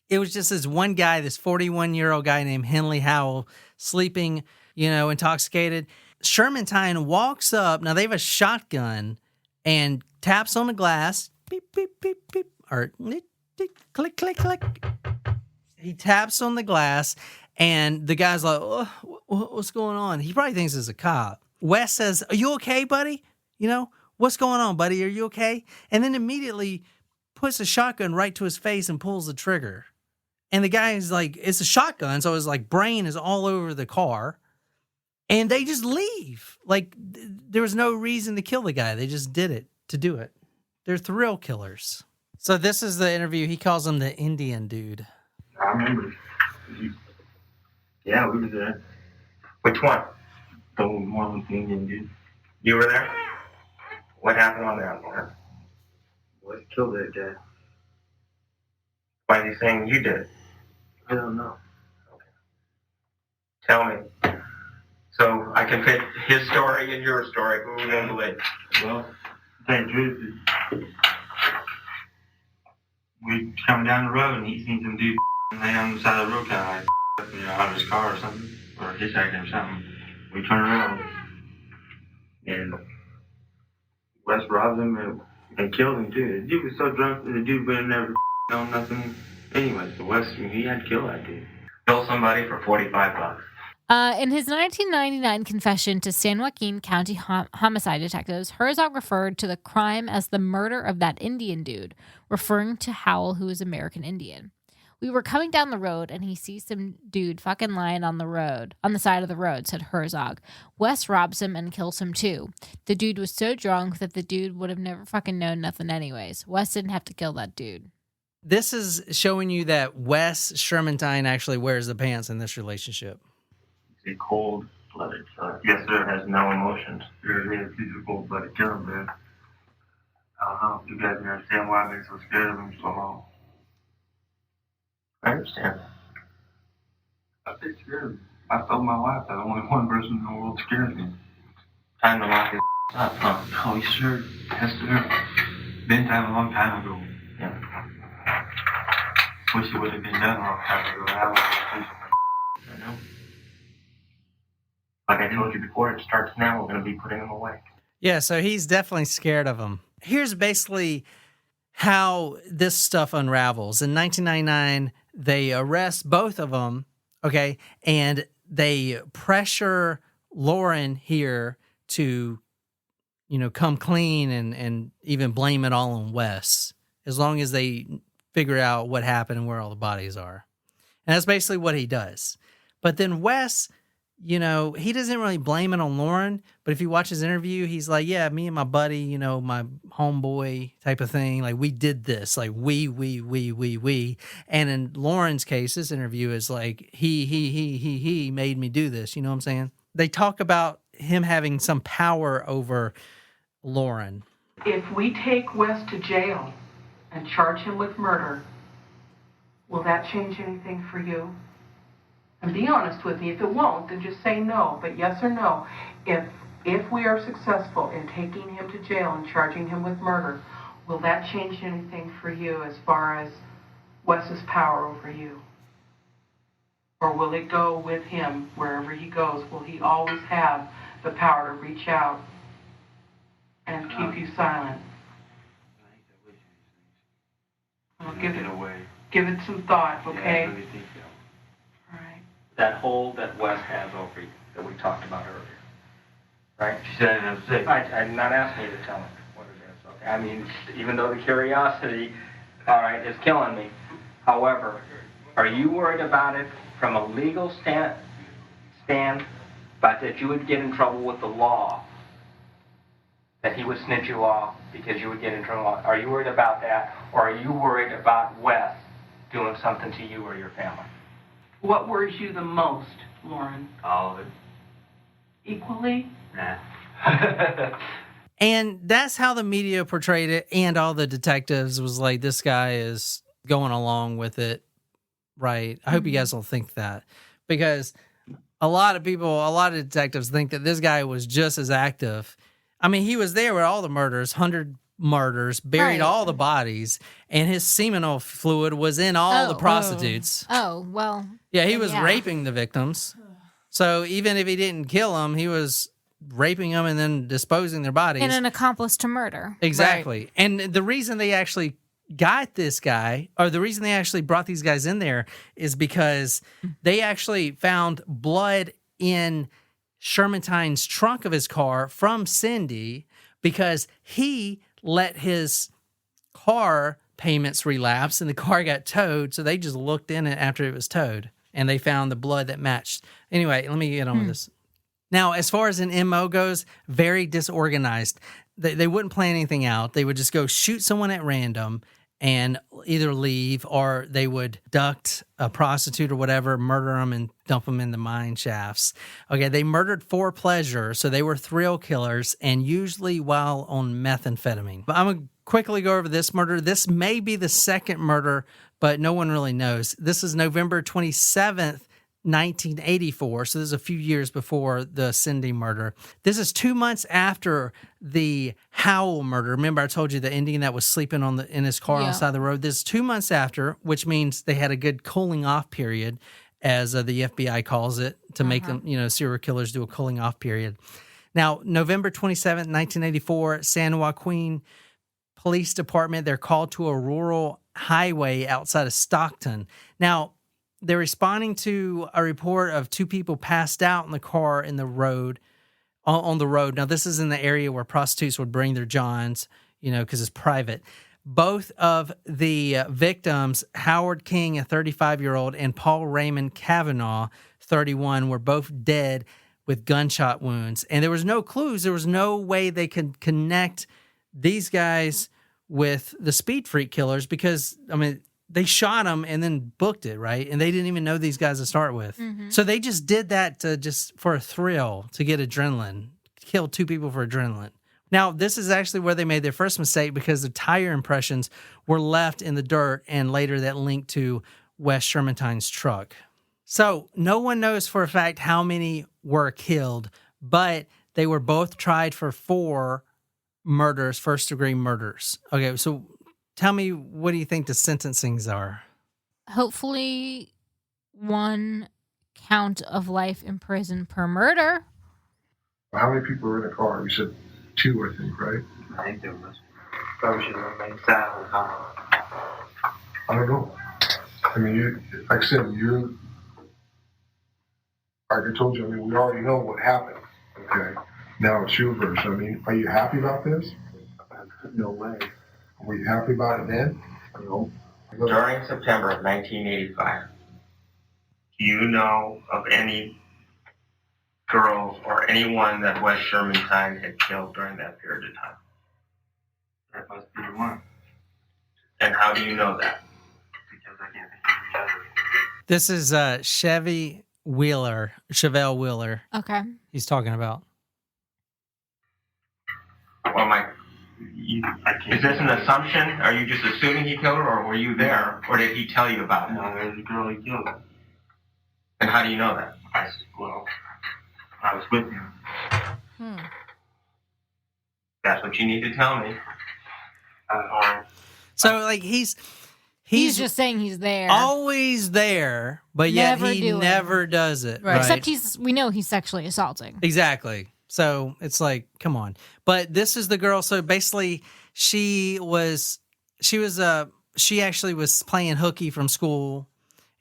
it was just this one guy, this 41-year-old guy named Henry Howell, sleeping, intoxicated. Shermantine walks up. Now, they have a shotgun and taps on the glass. Beep, beep, beep, beep. Or click, click, click. He taps on the glass, and the guy's like, oh, what's going on? He probably thinks it's a cop. Wes says, are you okay, buddy? What's going on, buddy? Are you okay? And then immediately puts a shotgun right to his face and pulls the trigger. And the guy's like, it's a shotgun, so his brain is all over the car. And they just leave. There was no reason to kill the guy. They just did it to do it. They're thrill killers. So this is the interview. He calls him the Indian dude. I remember. Yeah, we were there. Which one? The one with the Indian dude. You were there? What happened on that one? What killed that guy? Why is he saying you did it? I don't know. Okay. Tell me. So I can fit his story and your story. Who are we going to believe? Well, to tell you the truth, we coming down the road and he seen some dude lay on the side of the road kind of out of his car or something, or hitchhiking or something. We turn around and Wes robbed him and killed him too. The dude was so drunk that the dude would have never known nothing anyway. So Wes, he had to kill that dude. Kill somebody for $45. In his 1999 confession to San Joaquin County homicide detectives, Herzog referred to the crime as the murder of that Indian dude, referring to Howell, who is American Indian. We were coming down the road and he sees some dude fucking lying on the side of the road, said Herzog. Wes robs him and kills him too. The dude was so drunk that the dude would have never fucking known nothing anyways. Wes didn't have to kill that dude. This is showing you that Wes Shermantine actually wears the pants in this relationship. He's a cold-blooded son. Yes, sir, has no emotions. He's a cold-blooded killer, man. I don't know. You guys understand why I've been so scared of him so long. I understand. I've been scared of him. I told my wife that only one person in the world scares me. Time to lock his up, huh? Oh, you sure? Yes, sir. Been time a long time ago. Yeah. Wish it would have been done a long time ago. I know. Like I told you before, it starts now. We're going to be putting him away. Yeah, so he's definitely scared of him. Here's basically how this stuff unravels. In 1999, they arrest both of them, okay, and they pressure Loren here to, come clean and even blame it all on Wes, as long as they figure out what happened and where all the bodies are. And that's basically what he does. But then Wes, he doesn't really blame it on Loren, but if you watch his interview, he's like, yeah, me and my buddy, my homeboy type of thing, like we did this, like we. And in Loren's case, this interview is like, he made me do this, you know what I'm saying? they talk about him having some power over Loren. If we take Wes to jail and charge him with murder, will that change anything for you? And be honest with me. If it won't, then just say no. But yes or no, if we are successful in taking him to jail and charging him with murder, will that change anything for you as far as Wes's power over you? Or will it go with him wherever he goes? Will he always have the power to reach out and keep you silent? Well, give it some thought, okay? Yeah, I really think so. All right. That hold that Wes has over you that we talked about earlier, right? She said I didn't have to say. I'm not asking you to tell me what it is, okay? I mean, even though the curiosity, all right, is killing me. However, are you worried about it from a legal stand, but that you would get in trouble with the law? That he would snitch you off because you would get in trouble? Are you worried about that? Or are you worried about Wes doing something to you or your family? What worries you the most, Loren? All of it. Equally? Nah. And that's how the media portrayed it, and all the detectives was like, this guy is going along with it, right? I hope you guys don't think that, because a lot of detectives think that this guy was just as active. I mean, he was there with all the murders, 100 murders, buried all the bodies, and his seminal fluid was in all the prostitutes. Oh, well. Yeah, he was raping the victims. So even if he didn't kill them, he was raping them and then disposing their bodies. And an accomplice to murder. Exactly. Right. And the reason they actually got this guy, or the reason they actually brought these guys in there, is because they actually found blood in Shermantine's trunk of his car from Cindy, because he let his car payments relapse and the car got towed. So they just looked in it after it was towed and they found the blood that matched. Anyway, let me get on with this. Now, as far as an MO goes, very disorganized. They wouldn't plan anything out. They would just go shoot someone at random and either leave, or they would abduct a prostitute or whatever, murder them and dump them in the mine shafts. Okay, they murdered for pleasure, so they were thrill killers, and usually while on methamphetamine. But I'm going to quickly go over this murder. This may be the second murder, but no one really knows. This is November 27th, 1984, so this is a few years before the Cindy murder. This is 2 months after the Howell murder. Remember, I told you the Indian that was sleeping in his car on the side of the road. This is 2 months after, which means they had a good cooling off period, as the FBI calls it, to make them, serial killers do a cooling off period. Now, November 27th, 1984, San Joaquin Police Department, they're called to a rural highway outside of Stockton. Now, they're responding to a report of two people passed out in the car on the road. Now, this is in the area where prostitutes would bring their johns, because it's private. Both of the victims, Howard King, a 35-year-old, and Paul Raymond Kavanaugh, 31, were both dead with gunshot wounds. And there was no clues. There was no way they could connect these guys with the Speed Freak killers, because, they shot them and then booked it, right? And they didn't even know these guys to start with. Mm-hmm. So they just did that just for a thrill, to get adrenaline, kill two people for adrenaline. Now, this is actually where they made their first mistake, because the tire impressions were left in the dirt, and later that linked to Wes Shermantine's truck. So no one knows for a fact how many were killed, but they were both tried for 4 murders, first-degree murders. Okay, so tell me, what do you think the sentencings are? Hopefully 1 count of life in prison per murder. How many people were in the car? You said 2, I think, right? I think there was. Probably should have remained silent. I don't know. Like I said, like I told you, we already know what happened. Okay. Now it's your version. Are you happy about this? No way. Were you happy about it then? No. During September of 1985, do you know of any girls or anyone that Wes Shermantine had killed during that period of time? That must be one. And how do you know that? Because I can't think of the other. This is Chevelle Wheeler. Okay. he's talking about. Well, is this an assumption? Are you just assuming he killed her, or were you there, or did he tell you about it? No, there's a girl he killed. And how do you know that? I was with him. That's what you need to tell me. So, like, he's just saying he's there. always there, but yet Never he doing. never does it. Right. Right? Except we know he's sexually assaulting. Exactly. So it's like, come on. But this is the girl. So basically, she actually was playing hooky from school,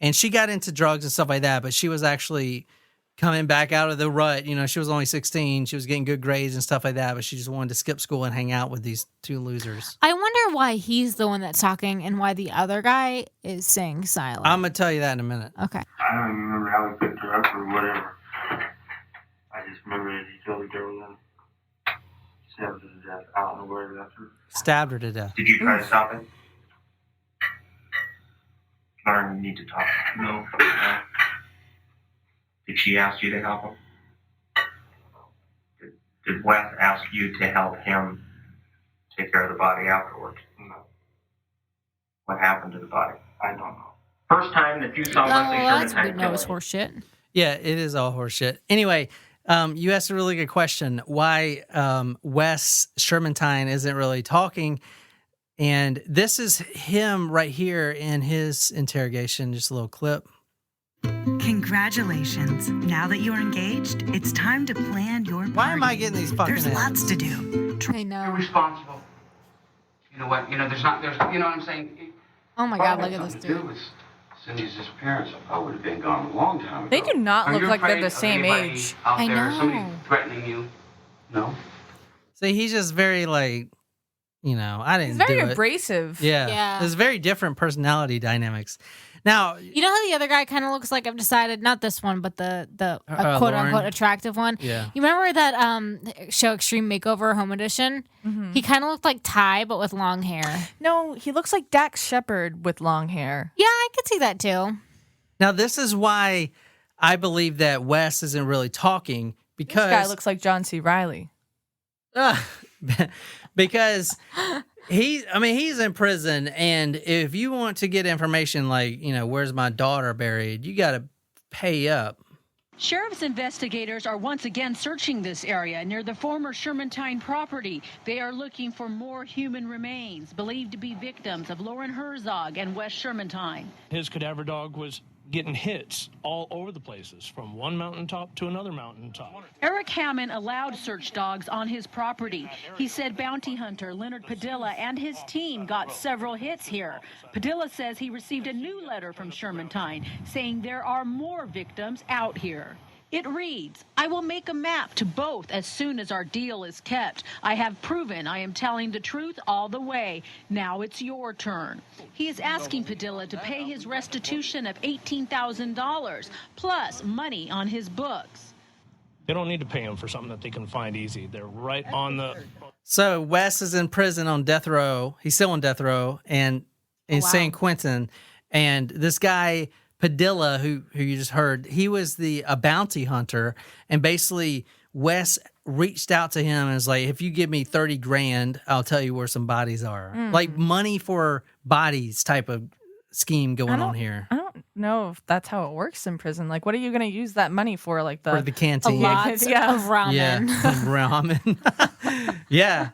and she got into drugs and stuff like that. But she was actually coming back out of the rut. You know, she was only 16. She was getting good grades and stuff like that. But she just wanted to skip school and hang out with these two losers. I wonder why he's the one that's talking and why the other guy is saying silent. I'm gonna tell you that in a minute. Okay. I don't even remember how he picked her up or whatever. I just remember that he killed the girl and stabbed her to death. I don't know where he left her. Stabbed her to death. Did you try to stop it? Loren, you need to talk. No. Did she ask you to help him? Did Wes ask you to help him take care of the body afterwards? No. What happened to the body? I don't know. First time that you saw Wesley that's Shermantine good. No, it's killing. horseshit. Yeah, it is all horseshit. Anyway, you asked a really good question. Why Wes Shermantine isn't really talking. And this is him right here in his interrogation, just a little clip. Congratulations. Now that you're engaged, it's time to plan your party. Why am I getting these fucking There's ads? lots to do. I know. You're responsible. You know what? You know, you know what I'm saying? Oh my God, look at this Something to do dude. with Cindy's disappearance. I would have been gone a long time ago. They do not Are look you like they're afraid the of same anybody age. Out I there, know. somebody threatening you? No. See, he's just very like, you know, I didn't He's very do it. abrasive. Yeah. Yeah. There's very different personality dynamics. Now, You know how the other guy kind of looks like? I've decided, not this one, but the quote unquote Loren? attractive one. Yeah. You remember that show Extreme Makeover Home Edition? Mm-hmm. He kind of looked like Ty, but with long hair. No, he looks like Dax Shepard with long hair. Yeah, I could see that too. now this is why I believe that Wes isn't really talking because This guy looks like John C. Reilly. because he's in prison, and if you want to get information like, you know, where's my daughter buried, you got to pay up. Sheriff's investigators are once again searching this area near the former Shermantine property. They are looking for more human remains believed to be victims of Loren Herzog and Wes Shermantine. His cadaver dog was getting hits all over the places, from one mountaintop to another mountaintop. Eric Hammond allowed search dogs on his property. He said bounty hunter Leonard Padilla and his team got several hits here. Padilla says he received a new letter from Shermantine saying there are more victims out here. It reads, I will make a map to both as soon as our deal is kept. I have proven I am telling the truth all the way. Now it's your turn. He is asking Padilla to pay his restitution of $18,000 plus money on his books. They don't need to pay him for something that they can find easy. They're right on the... So Wes is in prison on death row. He's still on death row and in San Quentin. And this guy Padilla, who you just heard, he was a bounty hunter, and basically Wes reached out to him and was like, if you give me 30 grand, I'll tell you where some bodies are. Like money for bodies type of scheme going on here. I don't know if that's how it works in prison. Like, what are you going to use that money for? Like For the canteen. A lot of ramen. Yeah, ramen. Yeah.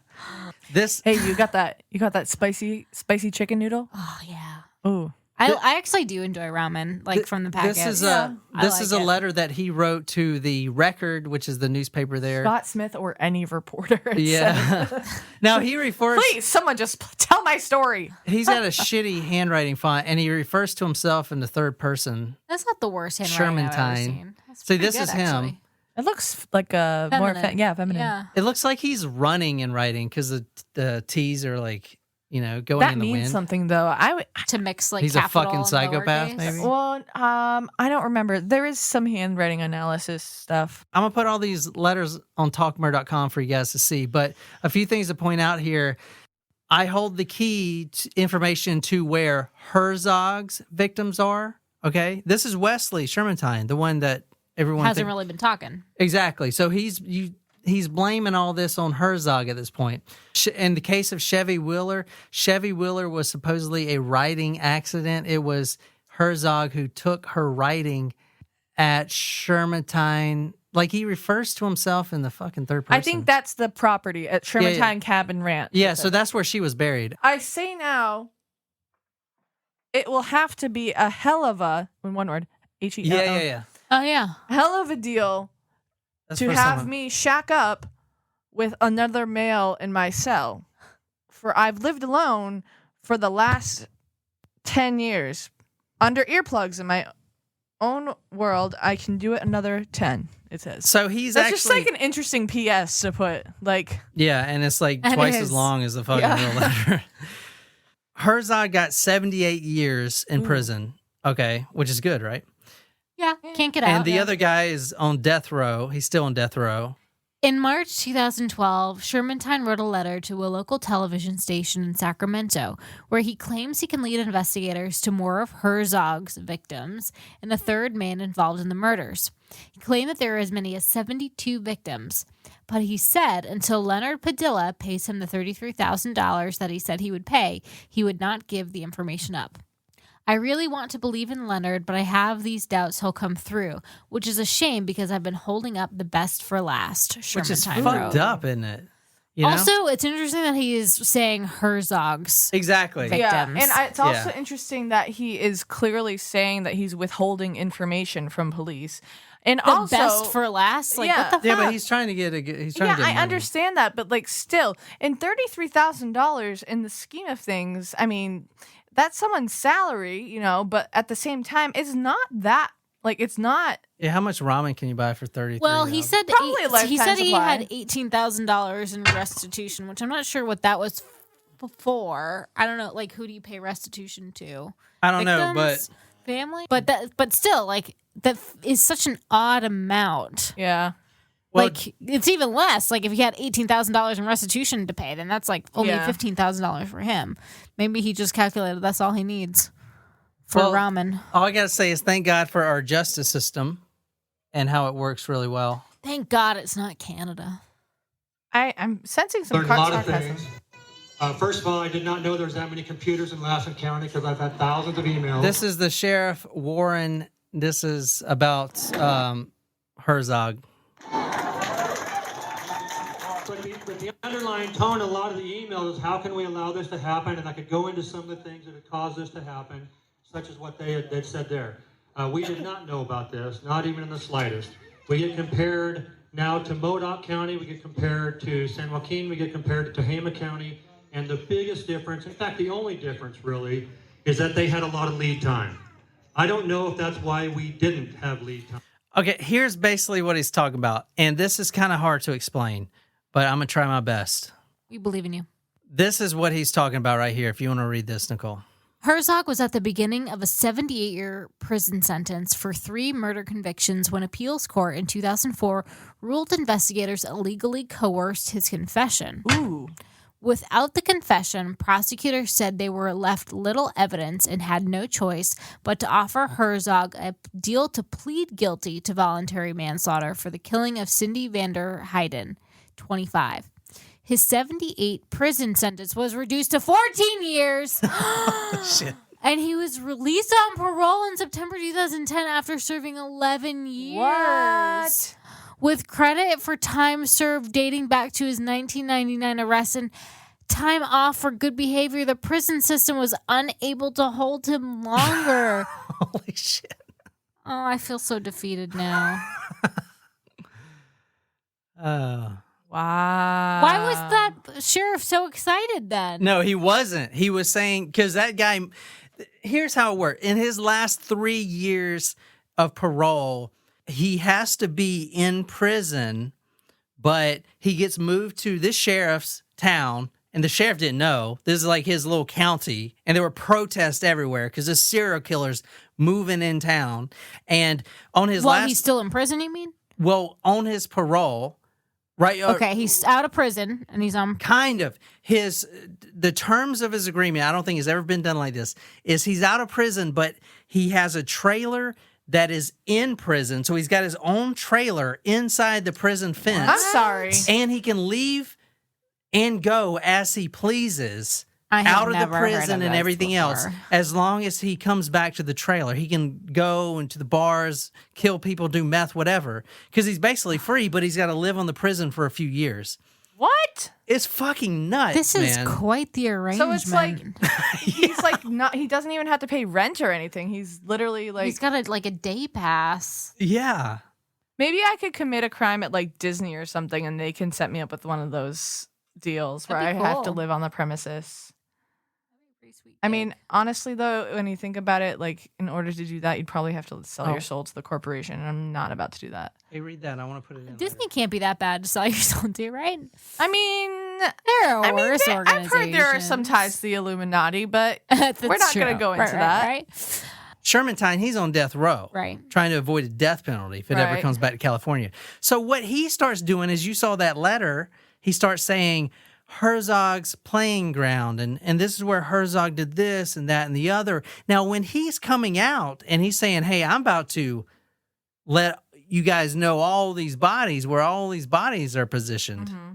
Hey, you got that spicy chicken noodle? Oh, yeah. Ooh. I actually do enjoy ramen, like from the packet. This is a letter that he wrote to the Record, which is the newspaper there. Scott Smith or any reporter. Yeah. Now he refers. Please, someone just tell my story. He's got a shitty handwriting font, and he refers to himself in the third person. That's not the worst handwriting I've ever Shermantine. seen. That's See, pretty this good, is him. actually. It looks like a more feminine. Yeah. It looks like he's running and writing because the T's are like, you know, going That in the means wind. something, though. To mix like He's a capital fucking and psychopath, lowercase. maybe? Well, I don't remember. There is some handwriting analysis stuff. I'm going to put all these letters on talkmer.com for you guys to see. But a few things to point out here. I hold the key information to where Herzog's victims are. Okay. This is Wesley Shermantine, the one that everyone hasn't really been talking. Exactly. So he's blaming all this on Herzog at this point. In the case of Chevy Wheeler was supposedly a writing accident. It was Herzog who took her writing at Shermantine. Like, he refers to himself in the fucking third person. I think that's the property at Shermantine Cabin Ranch. Yeah, so that's where she was buried. I say now, it will have to be a hell of a, in one word, H-E-L-L. Yeah. Oh, yeah. Hell of a deal That's to for have someone. me shack up with another male in my cell. For I've lived alone for the last 10 years. Under earplugs in my own world, I can do it another 10, it says. So he's That's actually... just like an interesting PS to put. Like, Yeah, and it's like It twice is. as long as the fucking real letter. Herzog got 78 years in prison. Okay, which is good, right? Yeah, can't get out. And the other guy is on death row. He's still on death row. In March 2012, Shermantine wrote a letter to a local television station in Sacramento where he claims he can lead investigators to more of Herzog's victims and the third man involved in the murders. He claimed that there are as many as 72 victims, but he said until Leonard Padilla pays him the $33,000 that he said he would pay, he would not give the information up. I really want to believe in Leonard, but I have these doubts he'll come through, which is a shame because I've been holding up the best for last. Which is Shermantine fucked wrote. up, isn't it? You know? Also, it's interesting that he is saying Herzog's Exactly. victims. yeah, and it's also interesting that he is clearly saying that he's withholding information from police. And The also, best for last? Like, what the Yeah, fuck? but he's trying to get he's trying yeah, to get I money. understand that, but like still, and $33,000 in the scheme of things, I mean, that's someone's salary, you know, but at the same time, it's not that, like, it's not. Yeah, how much ramen can you buy for 33? Well, he said Probably a he lifetime said he supply. had $18,000 in restitution, which I'm not sure what that was for. I don't know, like, who do you pay restitution to? I don't know, Victims? Family? But still, like, that is such an odd amount. Yeah. Well, Like, it's even less. Like, if he had $18,000 in restitution to pay, then that's like only Yeah. $15,000 for him. Maybe he just calculated that's all he needs for Well, ramen. all I gotta say is thank God for our justice system and how it works really well. Thank God it's not Canada. I'm sensing some Learned a lot of sarcasm. things. First of all, I did not know there was that many computers in Lassen County because I've had thousands of emails. This is the Sheriff Warren. This is about Herzog. But the underlying tone of a lot of the emails is how can we allow this to happen? And I could go into some of the things that have caused this to happen, such as what they had said there. We did not know about this, not even in the slightest. We get compared now to Modoc County, we get compared to San Joaquin, we get compared to Tehama County, and the biggest difference, in fact, the only difference really, is that they had a lot of lead time. I don't know if that's why we didn't have lead time. Okay, here's basically what he's talking about. And this is kind of hard to explain, but I'm going to try my best. We believe in you. This is what he's talking about right here, if you want to read this, Nicole. Herzog was at the beginning of a 78-year prison sentence for 3 murder convictions when appeals court in 2004 ruled investigators illegally coerced his confession. Ooh. Without the confession, prosecutors said they were left little evidence and had no choice but to offer Herzog a deal to plead guilty to voluntary manslaughter for the killing of Cindy Vander Heiden, 25. His 78 prison sentence was reduced to 14 years. Shit. And he was released on parole in September 2010 after serving 11 years. What? With credit for time served dating back to his 1999 arrest and time off for good behavior, the prison system was unable to hold him longer. Holy shit. Oh, I feel so defeated now. Wow. Why was that sheriff so excited then? No, he wasn't. He was saying, because that guy, here's how it worked. In his last 3 years of parole, he has to be in prison, but he gets moved to this sheriff's town, and the sheriff didn't know. This is like his little county, and there were protests everywhere because this serial killer's moving in town. And on his While he's still in prison, you mean? Well, on his parole, right? Okay, he's out of prison, and he's on... Kind of. The terms of his agreement, I don't think has ever been done like this, is he's out of prison, but he has a trailer that is in prison. So he's got his own trailer inside the prison fence. I'm sorry. And he can leave and go as he pleases I have out of the never heard prison of and this everything else, before. as long as he comes back to the trailer. He can go into the bars, kill people, do meth, whatever, because he's basically free, but he's got to live on the prison for a few years. What? It's fucking nuts, This is man. quite the arrangement. So it's like he's like not. He doesn't even have to pay rent or anything. He's literally like he's got a day pass. Yeah. Maybe I could commit a crime at like Disney or something, and they can set me up with one of those deals where I That'd be have to cool. live on the premises. I mean, honestly, though, when you think about it, like in order to do that, you'd probably have to sell your soul to the corporation, and I'm not about to do that. Hey, read that. I want to put it in. Disney can't be that bad to sell your soul to, right? I mean, there are worse I've heard there are some organizations. ties to the Illuminati, but we're not going to go into that. Right? Shermantine, he's on death row. Right. Trying to avoid a death penalty if it ever Right. comes back to California. So what he starts doing is, you saw that letter, he starts saying Herzog's playing ground, and this is where Herzog did this and that and the other. Now, when he's coming out and he's saying, hey, I'm about to let you guys know all these bodies, where all these bodies are positioned. Mm-hmm.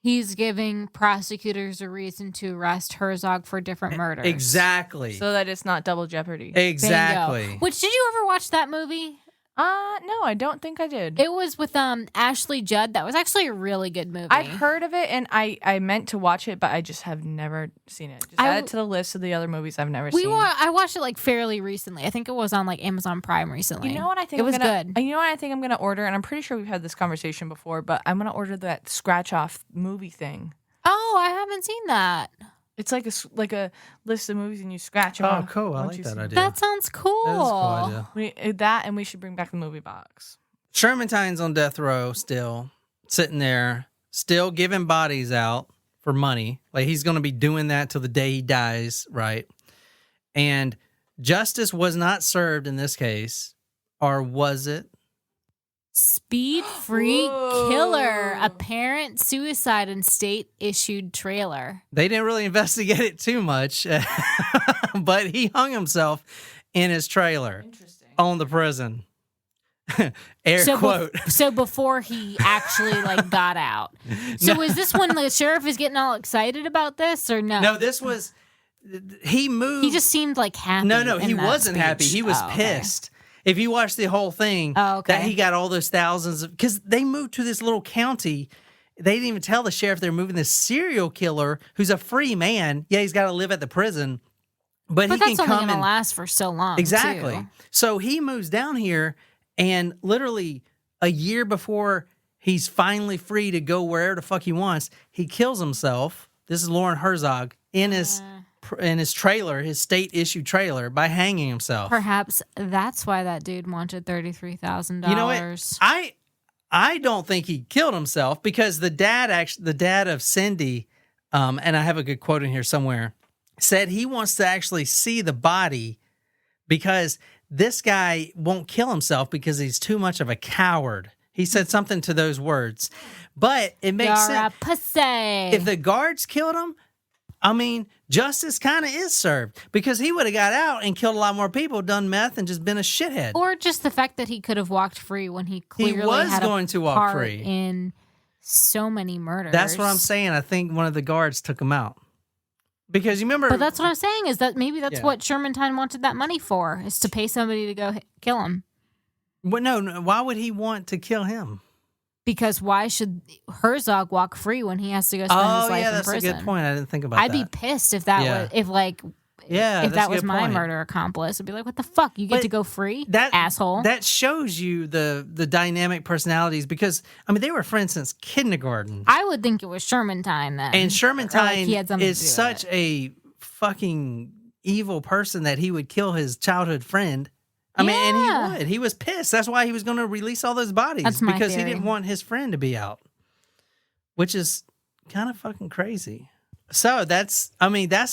He's giving prosecutors a reason to arrest Herzog for different murders. Exactly. So that it's not double jeopardy. Exactly. Bingo. Which, did you ever watch that movie? No, I don't think I did. It was with Ashley Judd. That was actually a really good movie. I've heard of it, and I meant to watch it, but I just have never seen it. Just add it to the list of the other movies I've never seen. I watched it like fairly recently. I think it was on like Amazon Prime recently. You know what I think? It was good. You know what I think I'm gonna order, and I'm pretty sure we've had this conversation before, but I'm gonna order that scratch off movie thing. Oh, I haven't seen that. It's like a list of movies, and you scratch them Oh, off. cool. I once like you that see idea. That sounds cool. That is a cool idea. That, and we should bring back the movie box. Shermantine's on death row still, sitting there, still giving bodies out for money. Like, he's going to be doing that till the day he dies, right? And justice was not served in this case, or was it? Speed freak killer, apparent suicide in state issued trailer. They didn't really investigate it too much, but he hung himself in his trailer on the prison. Air quote. So before he actually like got out. So is this when the sheriff is getting all excited about this, or no? No, this was, he moved. He just seemed like happy. No, he in that wasn't happy. speech. He was Oh, okay. pissed. If you watch the whole thing, that he got all those thousands of, because they moved to this little county. They didn't even tell the sheriff they're moving this serial killer who's a free man. Yeah, he's got to live at the prison, but he that's can only come going to and last for so long. exactly. too. So he moves down here, and literally a year before he's finally free to go wherever the fuck he wants, he kills himself. This is Loren Herzog in his trailer, his state issued trailer, by hanging himself. Perhaps that's why that dude wanted $33,000. You know what? I don't think he killed himself, because the dad of Cindy, and I have a good quote in here somewhere, said he wants to actually see the body because this guy won't kill himself because he's too much of a coward. He said something to those words, but it makes You're sense. a pussy. If the guards killed him, I mean, justice kind of is served, because he would have got out and killed a lot more people, done meth, and just been a shithead. Or just the fact that he could have walked free when he clearly was had going a to walk part free. in so many murders. That's what I'm saying. I think one of the guards took him out. Because you remember... But that's what I'm saying, is that maybe that's Yeah. what Shermantine wanted that money for, is to pay somebody to go kill him. Well, no, why would he want to kill him? Because why should Herzog walk free when he has to go spend his life in that's prison? a good point. I didn't think about I'd that. be pissed if that Yeah. was if that's that a was good my point. murder accomplice. I'd be like, what the fuck? You get But to go free? That asshole. That shows you the dynamic personalities, because, I mean, they were friends since kindergarten. I would think it was Shermantine then. And Or, like, Shermantine he had something to is do with such it. a fucking evil person that he would kill his childhood friend. I mean, and he would. He was pissed. That's why he was going to release all those bodies. That's my because theory. he didn't want his friend to be out, which is kind of fucking crazy. So that's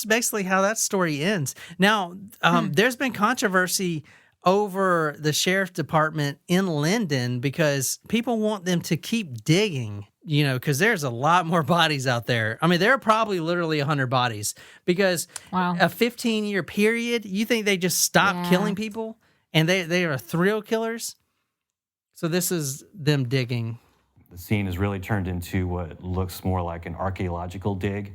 basically how that story ends. Now, there's been controversy over the sheriff department in Linden because people want them to keep digging, because there's a lot more bodies out there. I mean, there are probably literally 100 bodies, because a 15-year period, you think they just stopped killing people And they are thrill killers. So this is them digging. The scene has really turned into what looks more like an archaeological dig.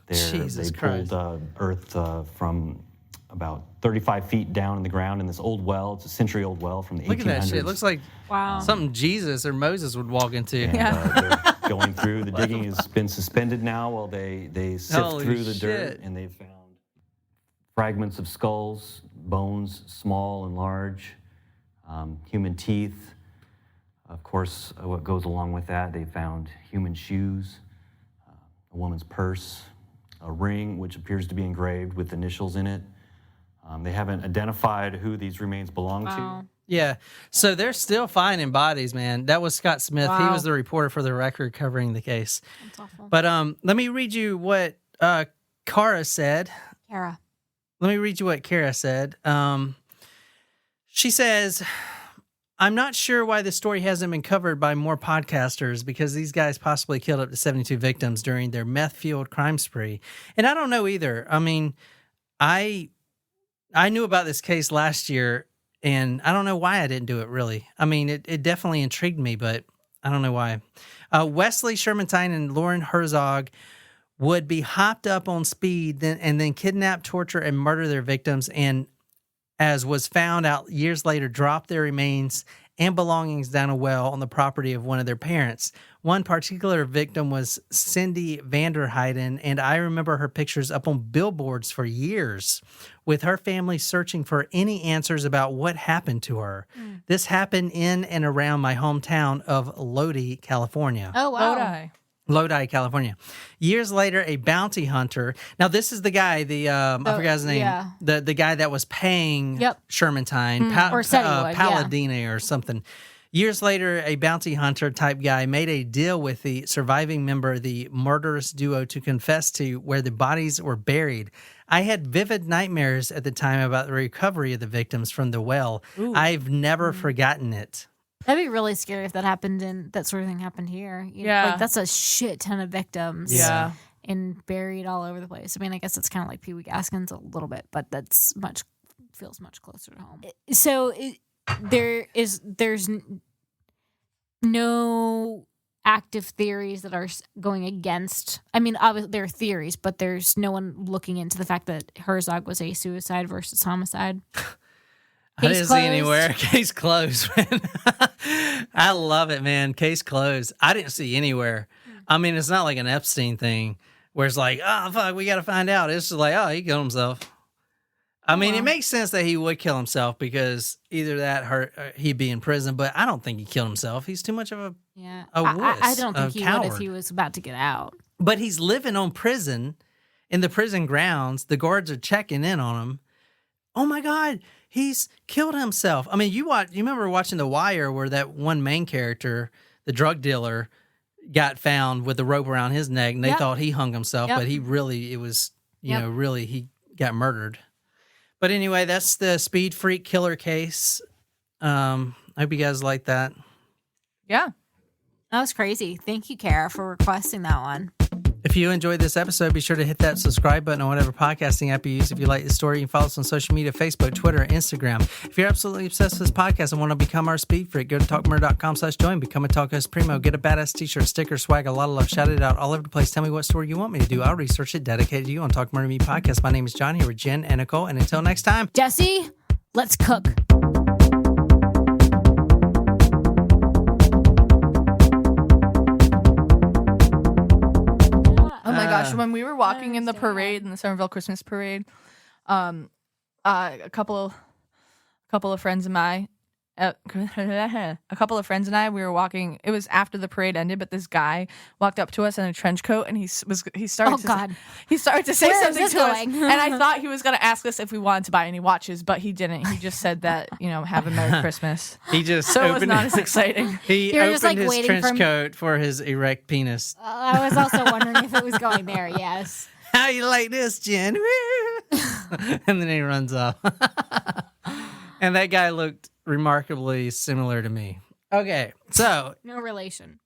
Jesus Christ. They pulled earth from about 35 feet down in the ground in this old well. It's a century-old well from the 1800s. Look at that shit. It looks like something Jesus or Moses would walk into. And, they're going through. The digging has been suspended now while they sift through the dirt, and they've found fragments of skulls, bones, small and large, human teeth. Of course, what goes along with that, they found human shoes, a woman's purse, a ring which appears to be engraved with initials in it. They haven't identified who these remains belong to. Yeah, so they're still finding bodies, man. That was Scott Smith. He Wow. was the reporter for the Record covering the case. That's awful. But let me read you what Kara said. Kara. Let me read you what Kara said. She says, I'm not sure why this story hasn't been covered by more podcasters because these guys possibly killed up to 72 victims during their meth-fueled crime spree. And I don't know either. I mean, I knew about this case last year, and I don't know why I didn't do it, really. I mean, it definitely intrigued me, but I don't know why. Wesley, Shermantine, and Loren Herzog would be hopped up on speed and then kidnap, torture, and murder their victims, and as was found out years later, drop their remains and belongings down a well on the property of one of their parents. One particular victim was Cindy Vanderheiden, and I remember her pictures up on billboards for years, with her family searching for any answers about what happened to her. This happened in and around my hometown of Lodi, California. Oh, wow. Lodi, California. Years later, a bounty hunter. Now, this is the guy, I forgot his name. yeah. The guy that was paying Shermantine, Or said he would, Palladine or something. Years later, a bounty hunter type guy made a deal with the surviving member of the murderous duo to confess to where the bodies were buried. I had vivid nightmares at the time about the recovery of the victims from the well. Ooh. I've never forgotten it. That'd be really scary if that happened and that sort of thing happened here. Yeah. Like, that's a shit ton of victims. Yeah. And buried all over the place. I mean, I guess it's kind of like Pee Wee Gaskins a little bit, but feels much closer to home. So there's no active theories that are going against. I mean, obviously there are theories, but there's no one looking into the fact that Herzog was a suicide versus homicide. I didn't see anywhere. Case closed, man. I love it, man. Case closed. I didn't see anywhere. I mean, it's not like an Epstein thing where it's like, oh, fuck, we got to find out. It's just like, oh, he killed himself. I mean, it makes sense that he would kill himself because either that or he'd be in prison, but I don't think he killed himself. He's too much of a wuss, I don't think he coward. would if he was about to get out. But he's living on prison in the prison grounds. The guards are checking in on him. Oh, my God. He's killed himself. I mean, you remember watching The Wire where that one main character, the drug dealer, got found with the rope around his neck, and they thought he hung himself, but he really got murdered. But anyway, that's the Speed Freak killer case. I hope you guys like that. Yeah. That was crazy. Thank you, Kara, for requesting that one. If you enjoyed this episode, be sure to hit that subscribe button on whatever podcasting app you use. If you like the story, you can follow us on social media, Facebook, Twitter, Instagram. If you're absolutely obsessed with this podcast and want to become our Speed Freak, go to talkmurder.com/join, become a Talk Host Primo, get a badass t-shirt, sticker, swag, a lot of love, shout it out all over the place. Tell me what story you want me to do. I'll research it, dedicated to you on Talk Murder Me Podcast. My name is John, here with Jen and Nicole, and until next time. Jesse, let's cook. Oh my gosh, when we were walking in the parade, in the Somerville Christmas parade, a couple of friends and I, we were walking. It was after the parade ended, but this guy walked up to us in a trench coat, and he started to say Where is something this to us, going? and I thought he was going to ask us if we wanted to buy any watches, but he didn't. He just said that, have a Merry Christmas. He just so it was opened not as exciting. He You're opened just, like, his waiting trench coat for his erect penis. I was also wondering if it was going there. Yes. How you like this, Jen? And then he runs off. And that guy looked remarkably similar to me. Okay, so No relation.